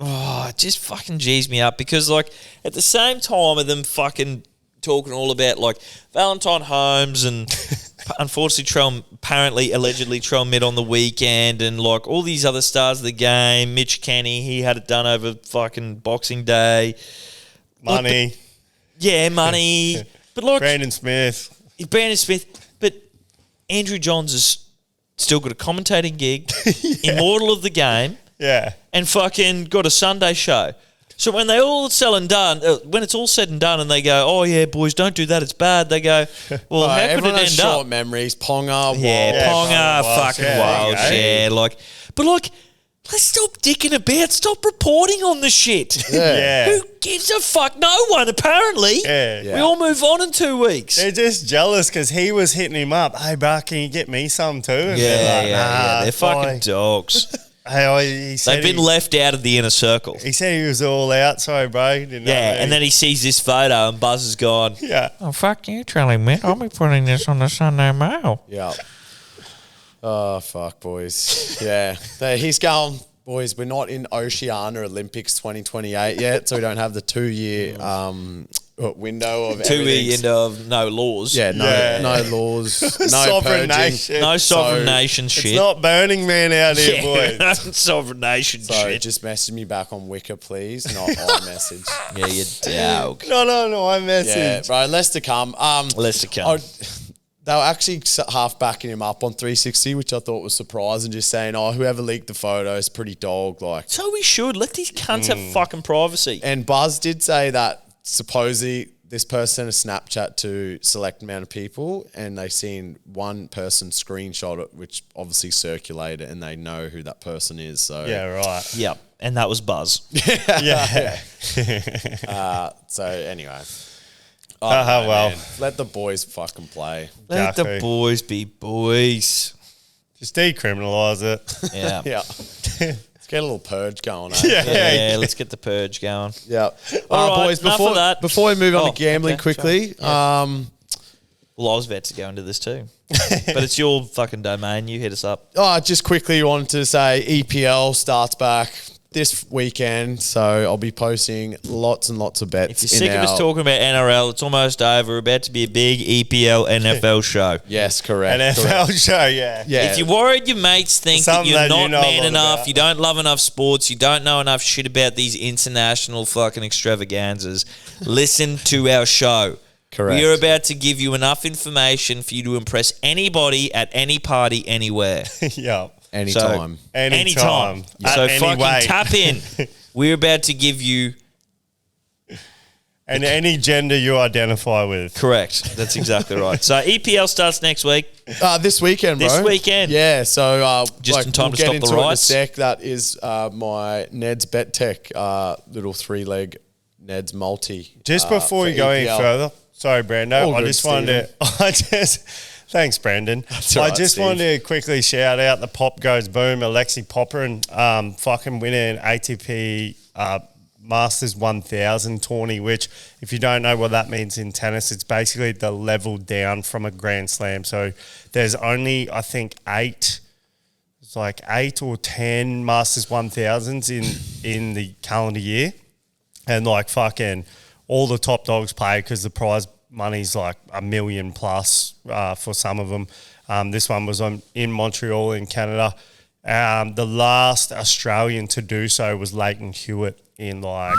it just fucking G's me up because, like, at the same time of them fucking talking all about, like, Valentine Holmes and unfortunately allegedly Trell Mitt on the weekend and, like, all these other stars of the game, Mitch Kenny, he had it done over fucking Boxing Day. Money. Yeah, money. But, like, Brandon Smith. Brandon Smith, but Andrew Johns has still got a commentating gig, immortal of the game, Yeah. and fucking got a Sunday show. So when they all said and done, when it's all said and done, and they go, "Oh yeah, boys, don't do that; it's bad." They go, "Well, how could Everyone it has end short up?" memories. Ponga, Yeah, Walsh. Ponga, Walsh, fucking yeah, Walsh, there you yeah, like, but like, let's stop dicking about. Stop reporting on the shit. Yeah. Who gives a fuck? No one, apparently. Yeah. We all move on in 2 weeks. They're just jealous because he was hitting him up. Hey, bro, can you get me some too? And Yeah, they're like, yeah. nah, They're fucking boy. dogs. Hey, he said They've been he, left out of the inner circle. he said he was all out. Sorry, bro. Didn't know Yeah, me. and then he sees this photo and Buzz is gone. Yeah. Oh, fuck you, Charlie, man. I'll be putting this on the Sunday Mail. Yeah. Oh, fuck, boys. Yeah. He's going, boys, we're not in Oceania Olympics 2028 yet, so we don't have the 2-year window of 2 everything's- year end of no laws. Yeah, no, Yeah. no laws, no Sovereign purging. nation. No sovereign So, nation shit. It's not Burning Man out here, yeah, boys. no sovereign nation So shit. just message me back on Wicker, please, not iMessage. Yeah, you dog. No, I Yeah, message. bro, less to come. Less to come. They were actually half backing him up on 360, which I thought was surprising, just saying, oh, whoever leaked the photo is pretty dog. Like, So we should. Let these cunts have fucking privacy. and Buzz did say that supposedly this person sent a Snapchat to select amount of people, and they seen one person screenshot it, which obviously circulated, and they know who that person is. So Yeah, right. Yep. And that was Buzz. Yeah. So anyway, Well, man, let the boys fucking play. Let the Exactly. boys be boys. just decriminalise it. Yeah. Yeah, let's get a little purge going. Yeah, let's get the purge going. Yeah. All right, boys, enough before of that. before we move on Oh, to gambling okay, quickly, Well, I was about to go into this too. But it's your fucking domain. You hit us up. just quickly wanted to say EPL starts back this weekend, so I'll be posting lots and lots of bets. If you're sick of us talking about NRL, it's almost over. We're about to be a big EPL NFL show. Yes, correct. NFL correct. show, yeah. Yeah. If you're worried your mates think that Something you're that you not know a man lot enough, about. you don't love enough sports, you don't know enough shit about these international fucking extravaganzas, listen to our show. Correct. We are about to give you enough information for you to impress anybody at any party anywhere. yeah. Anytime. Anytime. So At any fucking weight. tap in. We're about to give you And any gender you identify with. Correct. That's exactly right. So EPL starts next week. This weekend, bro. This weekend. Yeah, so Just in time we'll to stop get the into it riots. in a sec. That is my Ned's Bet Tech little 3-leg Ned's multi. Just before you go any EPL. further, sorry, Brando. All I good, just wanted to. Thanks, Brandon. all I right, just Steve. wanted to quickly shout out the Pop Goes Boom, Alexi Popperin, fucking winning ATP Masters 1000 tourney, which, if you don't know what that means in tennis, it's basically the level down from a Grand Slam. So there's only, I think, 8 or 10 Masters 1000s in the calendar year. And like fucking all the top dogs play because the prize money's like $1 million plus for some of them. This one was in Montreal in Canada. The last Australian to do so was Leighton Hewitt in like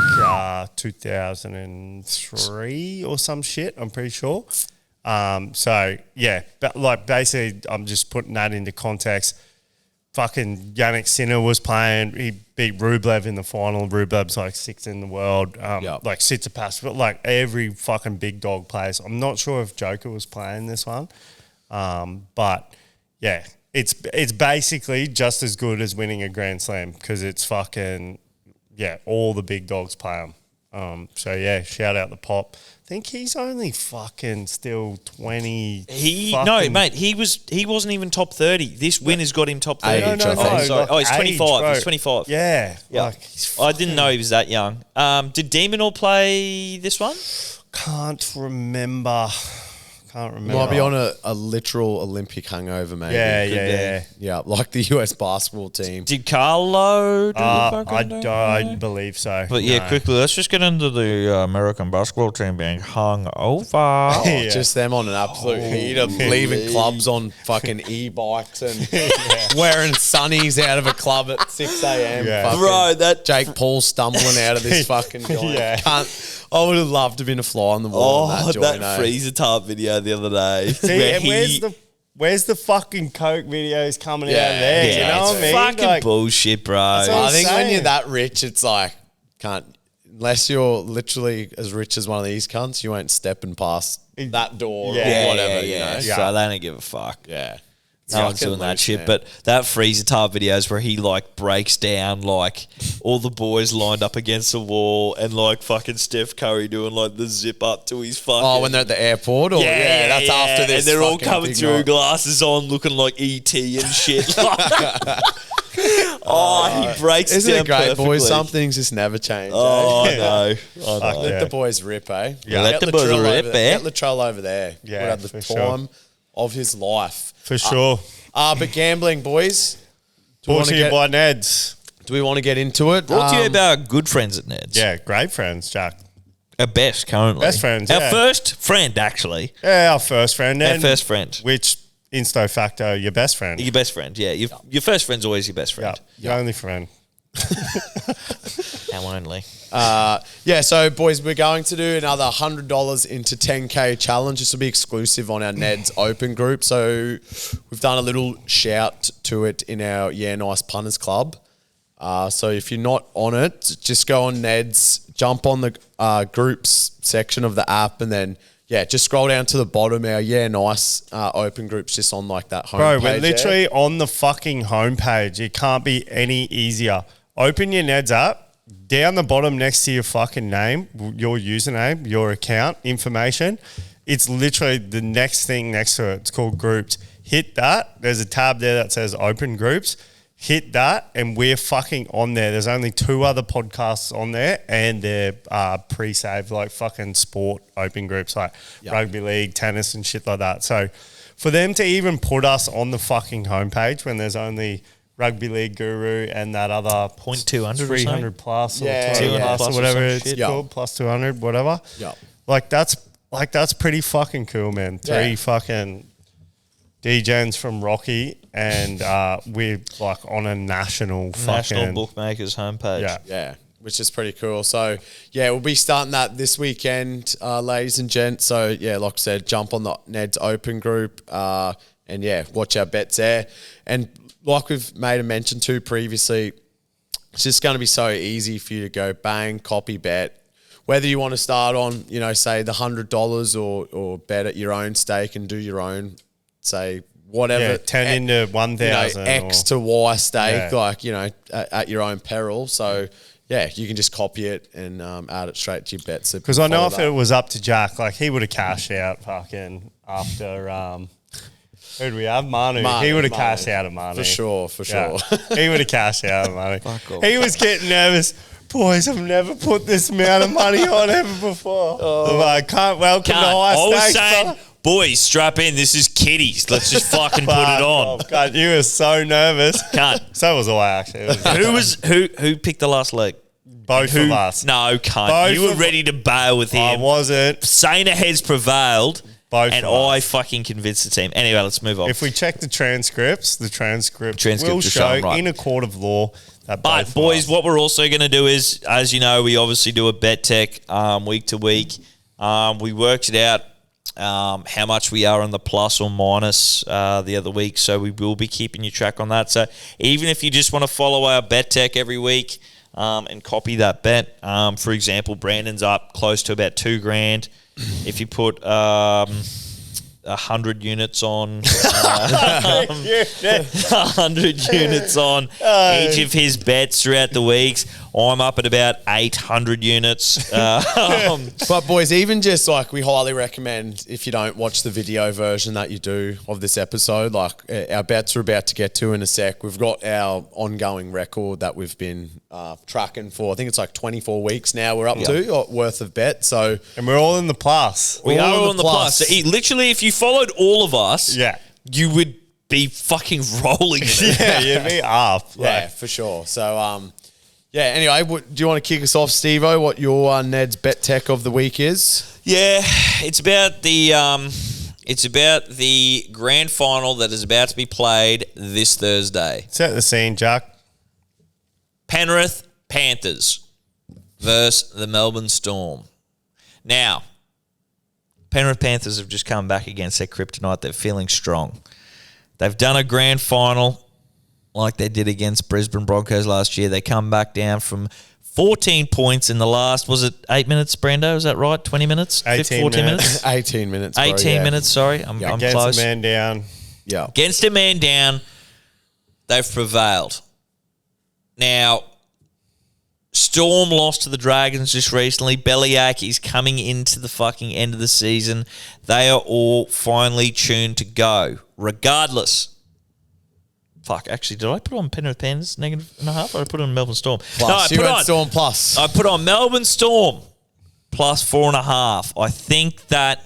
2003 or some shit, I'm pretty sure. So yeah, but like basically I'm just putting that into context. Fucking Yannick Sinner was playing. He beat Rublev in the final. Rublev's like 6th in the world. Like Tsitsipas, but like every fucking big dog plays. I'm not sure if Joker was playing this one, but yeah, it's basically just as good as winning a Grand Slam because it's fucking all the big dogs play them. So yeah, shout out the Pop. I think he's only fucking still 20. He wasn't even top 30. This win has got him top 30. Age, I think. Sorry. Like He's age, 25. bro. He's 25. Yeah. Yeah. Like, he's I didn't know he was that young. Did Demonor play this one? Can't remember. Might be on a literal Olympic hangover, maybe. Yeah, like the US basketball team. Did Carlo do the I fucking don't believe so. But yeah, No. quickly, let's just get into the American basketball team being hung over. Yeah. Just them on an absolute heater, leaving clubs on fucking e-bikes and wearing sunnies out of a club at 6 a.m. Yeah. Fucking Bro, that Jake Paul stumbling out of this fucking joint. Yeah. I would have loved to have been a fly on the wall on that joint. that freezer tart video the other day. See, where and where's the fucking Coke videos coming out of there? Yeah, you know what I it's mean? fucking Like, bullshit, bro. That's what I think when saying. you're that rich, it's like, unless you're literally as rich as one of these cunts, you ain't stepping past that door Yeah, or whatever, you know? So they don't give a fuck. Yeah. No one's Fucking doing that loose, shit. man. But that freezer tart videos where he like breaks down like all the boys lined up against the wall and like fucking Steph Curry doing like the zip up to his fucking. Oh, when they're at the airport? Or, that's after this. And they're all fucking coming big through, night. glasses on, looking like ET and shit. He breaks Isn't down it great, perfectly. boys? Some things just never change. Oh, eh? I know. Fuck Let yeah. the boys rip, eh? Yeah. Let the boys Latrell rip, over there. eh? Get Latrell over there. Yeah, Would have the for time sure. of his life. For sure. But gambling, boys. Do we Brought want to to you get, by Neds. do we want to get into it? Brought to you by our good friends at Ned's. Yeah, great friends, Jack. Our best currently. Best friends, Our yeah. first friend, actually. Yeah, our first friend. Our and first friend. Which, insto facto, your best friend. Your best friend, yeah. Your first friend's always your best Yeah, friend. your only friend. Our only. So boys, we're going to do another $100 into 10K challenge. This will be exclusive on our Ned's Open group. So we've done a little shout to it in our Yeah Nice Punters Club. So if you're not on it, just go on Ned's, jump on the groups section of the app, and then just scroll down to the bottom. Our Yeah Nice Open group's just on like that homepage. Bro, we're literally on the fucking homepage. It can't be any easier. Open your Neds app. Down the bottom next to your fucking name, your username, your account information, it's literally the next thing next to it. It's called groups. Hit that. There's a tab there that says open groups. Hit that, and we're fucking on there. There's only 2 other podcasts on there, and they're pre-saved, like fucking sport open groups, like rugby league, tennis, and shit like that. So for them to even put us on the fucking homepage when there's only Rugby League Guru and that other 0.200 or 300 plus or Yeah, 200 yeah. plus Plus or or whatever some it's shit. called, plus 200, whatever. Yeah. That's pretty fucking cool, man. 3 fucking D-gens from Rocky, and we're like on a national fucking Bookmakers homepage. Yeah. Yeah, which is pretty cool. So, we'll be starting that this weekend, ladies and gents. So, like I said, jump on the Ned's Open group and, watch our bets there. And like we've made a mention to previously, it's just going to be so easy for you to go bang, copy bet. whether you want to start on, say the $100 or bet at your own stake and do your own, say whatever. Yeah, 10 into 1,000. X to Y stake, Yeah. at your own peril. So, yeah, you can just copy it and add it straight to your bets. Because I know if it was up to Jack, like he would have cashed out fucking after who do we have? Manu. He would have cashed out of Manu. For sure. Yeah. He would have cashed out of Manu. Fuck off. He was getting nervous. Boys, I've never put this amount of money on ever before. I'm like, can't welcome Can't. the high I was stakes, saying, fella. boys, strap in. This is kiddies. Let's just fucking put it on. Oh, God, you were so nervous. Can't. So was I, actually. It was Who picked the last leg? both of us. No, cunt. Both You were of- ready to bail with I him. wasn't. Saner heads prevailed, Both and of us. I fucking convinced the team. Anyway, let's move on. If we check the transcripts will Transcripts show are showing right. in a court of law that But both boys, of us. what we're also going to do is, as you know, we obviously do a bet tech week to week. We worked it out how much we are on the plus or minus the other week, so we will be keeping you track on that. So even if you just want to follow our bet tech every week and copy that bet, for example, Brandon's up close to about $2,000. If you put 100 units on 100 units on each of his bets throughout the weeks. I'm up at about 800 units. But boys, even just like we highly recommend if you don't watch the video version that you do of this episode, like our bets are about to get to in a sec. We've got our ongoing record that we've been tracking for. I think it's like 24 weeks now we're up to worth of bet. So And we're all in the plus. we all are in on the the plus. plus. So literally, if you followed all of us, Yeah. you would be fucking rolling in it. Yeah, you'd be up. yeah, for sure. So yeah. Anyway, do you want to kick us off, Steve-O? What your Ned's bet tech of the week is? Yeah, it's about the grand final that is about to be played this Thursday. Set the scene, Jack. Penrith Panthers versus the Melbourne Storm. Now, Penrith Panthers have just come back against their kryptonite. They're feeling strong. They've done a grand final like they did against Brisbane Broncos last year. They come back down from 14 points in the last, was it 8 minutes, Brando? Is that right? 20 minutes? 18 14 minutes. 18 minutes. Bro, 18 yeah. minutes, sorry. I'm Against close. a man down. Yeah. Against a man down, they've prevailed. Now, Storm lost to the Dragons just recently. Bellyache is coming into the fucking end of the season. They are all finally tuned to go. Regardless. Fuck, actually, did I put on Penrith Panthers -1.5 or I put on Melbourne Storm? Plus. No, You went Storm plus. I put on Melbourne Storm plus 4.5. I think that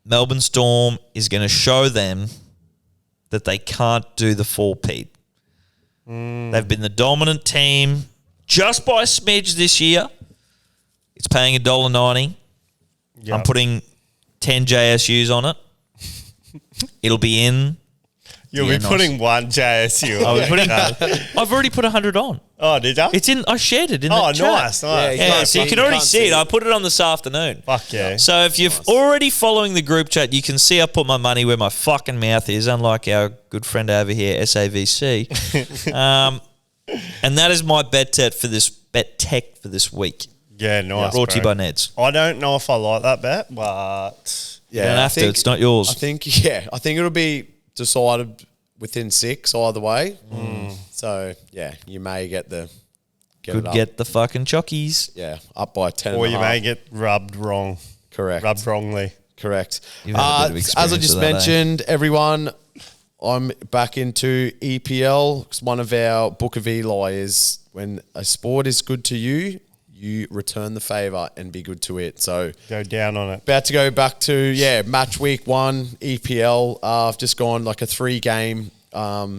Melbourne Storm is going to show them that they can't do the four-peat. They've been the dominant team just by a smidge this year. It's paying $1.90. Yep. I'm putting 10 JSUs on it. It'll be in. You'll Yeah, be nice. putting one JSU. I was putting. I've already put 100 on. Oh, did you? It's in. I shared it in Oh, the chat. nice. Yeah, Nice. you Yeah, can't so you see- can you already can't see see it. it. I put it on this afternoon. Fuck yeah. So if you're already following the group chat, you can see I put my money where my fucking mouth is, unlike our good friend over here, SAVC. And that is my bet tech for this week. Yeah, nice. Brought to you bro. by Neds. I don't know if I like that bet, but Yeah, You don't I have to. think- It's not yours. I think it'll be decided within 6 either way. So yeah, you may get Could it up. get the fucking chockies. Yeah, up by 10. or and you a half. may get rubbed wrong. Correct. Rubbed wrongly. Correct. You've had a bit of As experience I just with that, eh? mentioned, everyone, I'm back into EPL because one of our Book of Eli is when a sport is good to you, you return the favour and be good to it. So Go down on it. about to go back to, match week 1, EPL. I've just gone like a 3-game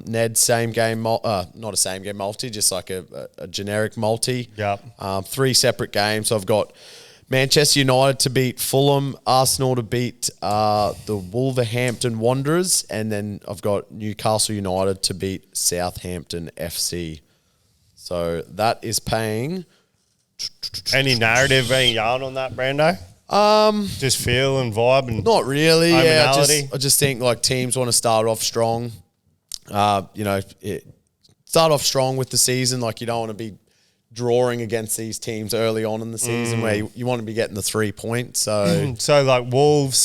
Ned same game, not a same game multi, just like a generic multi. Yep. 3 separate games. So I've got Manchester United to beat Fulham, Arsenal to beat the Wolverhampton Wanderers, and then I've got Newcastle United to beat Southampton FC. So that is paying. Any narrative, any yarn on that, Brando? Just feel and vibe and Not really. Yeah, Homenality. I just think like teams want to start off strong. Start off strong with the season. Like you don't want to be drawing against these teams early on in the season where you want to be getting the 3 points. So So like Wolves,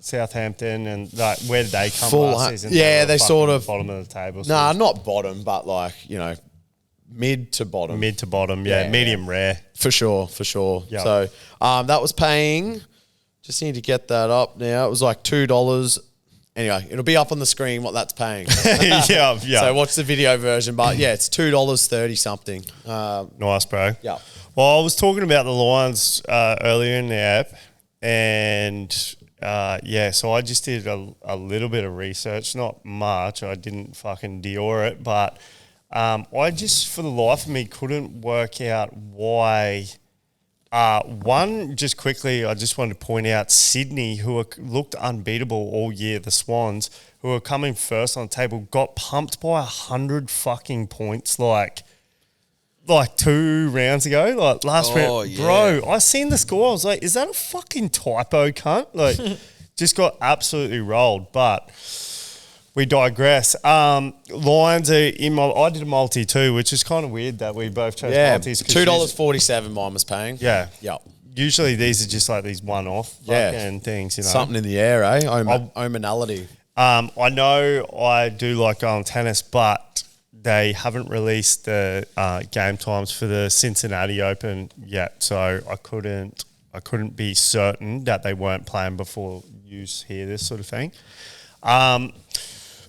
Southampton, and like where did they come last season? Yeah, were they fucking sort of bottom of the table. Nah, not bottom, but like, mid to bottom. mid to bottom. Yeah, medium rare. For sure. Yep. So that was paying, just need to get that up now. It was like $2. Anyway, it'll be up on the screen what that's paying. yeah. So watch the video version. But yeah, it's $2.30 something. Nice, bro. Yeah. Well, I was talking about the Lions earlier in the app, and so I just did a little bit of research, not much. I didn't fucking Dior it, but I just, for the life of me, couldn't work out why. One, just quickly, I just wanted to point out Sydney, who looked unbeatable all year, the Swans, who are coming first on the table, got pumped by 100 fucking points like 2 rounds ago, like last round. yeah. Bro, I seen the score. I was like, is that a fucking typo, cunt? Like, just got absolutely rolled. But we digress. Lions are in my. I did a multi too, which is kind of weird that we both chose multis. $2.47 mine was paying. Yeah. Yep. Usually these are just like these one-off fucking things, Something in the air, eh? Ominality. I know I do like going tennis, but they haven't released the game times for the Cincinnati Open yet, so I couldn't be certain that they weren't playing before you hear this sort of thing.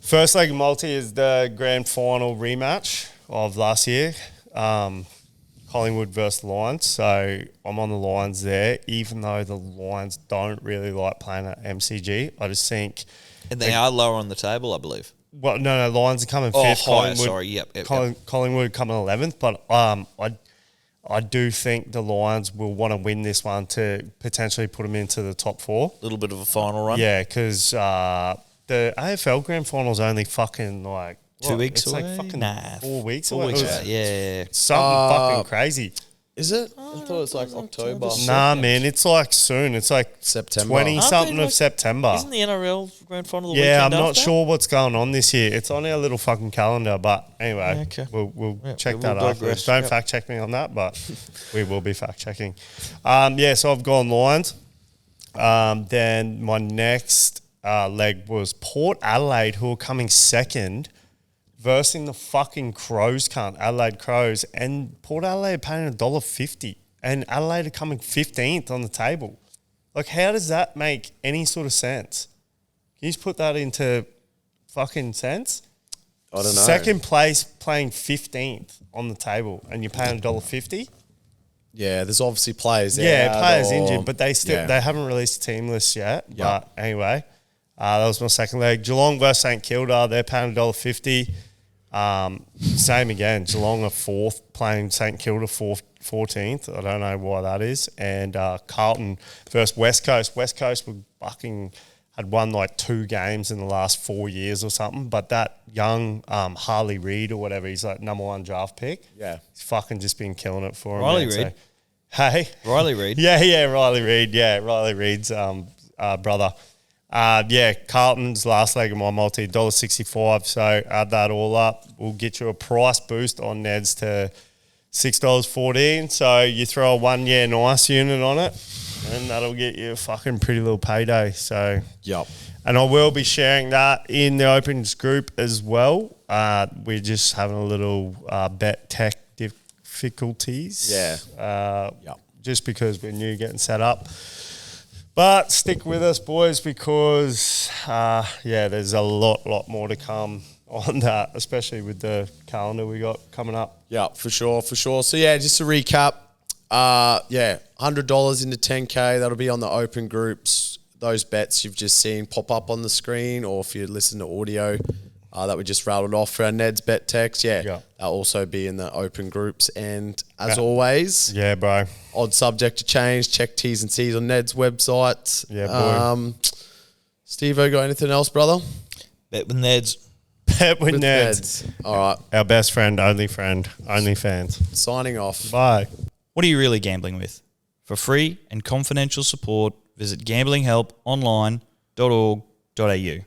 First leg of multi is the grand final rematch of last year, Collingwood versus Lions. So I'm on the Lions there, even though the Lions don't really like playing at MCG. I just think... And they are lower on the table, I believe. Well, no, Lions are coming Oh, fifth. higher, sorry. Yep. Collingwood are coming 11th, but I do think the Lions will want to win this one to potentially put them into the top 4. A little bit of a final run. Yeah, because the AFL Grand Final's only fucking like 2 weeks it's away? like fucking Nah, 4 weeks 4 away. weeks It was away. Yeah. something fucking crazy. Is it? I thought it was like October. Nah, man, it's like soon. It's like September. 20 Aren't something they of like- September. Isn't the NRL grand final the Yeah, weekend I'm not after? sure what's going on this year. It's on our little fucking calendar, but anyway, Okay. we'll Yeah, check we'll that digress. afterwards. Don't Yep. fact check me on that, but we will be fact checking. So I've gone Lions. Then my next leg was Port Adelaide, who are coming second, versing the fucking Crows, Adelaide Crows, and Port Adelaide are paying $1.50, and Adelaide are coming 15th on the table. Like, how does that make any sort of sense? Can you just put that into fucking sense? I don't know. Second place playing 15th on the table, and you're paying $1.50? Yeah, there's obviously players out. Yeah, players or- injured, but they still Yeah. they haven't released the team list yet. Yeah. But anyway, that was my second leg. Geelong versus St Kilda, they're paying $1.50. Same again. Geelong are 4th, playing St Kilda 14th. I don't know why that is. And Carlton versus West Coast. West Coast were had won like 2 games in the last 4 years or something. But that young Harley Reid or whatever, he's like number 1 draft pick. Yeah. He's fucking just been killing it for him. Riley man. Reid? Hey? Riley Reid. Yeah, Riley Reid. Yeah, Riley Reid's brother. Carlton's last leg of my multi, $1.65. So add that all up. We'll get you a price boost on Neds to $6.14. So you throw a 1 year nice unit on it, and that'll get you a fucking pretty little payday. So, Yep. and I will be sharing that in the Opens group as well. We're just having a little bet tech difficulties. Yeah. Yep. Just because we're new getting set up. But stick with us, boys, because, there's a lot more to come on that, especially with the calendar we got coming up. Yeah, for sure. So, yeah, just to recap, $100 into 10K. That'll be on the open groups. Those bets you've just seen pop up on the screen, or if you listen to audio that we just rattled off for our Ned's Bet Text, they'll also be in the open groups. And as always, Yeah, bro. odd subject to change. Check T's and C's on Ned's website. Yeah, boy. Steve-O, got anything else, brother? Bet with Neds. Bet with Neds. All right, Our best friend, only fans. signing off. Bye. What are you really gambling with? For free and confidential support, visit gamblinghelponline.org.au.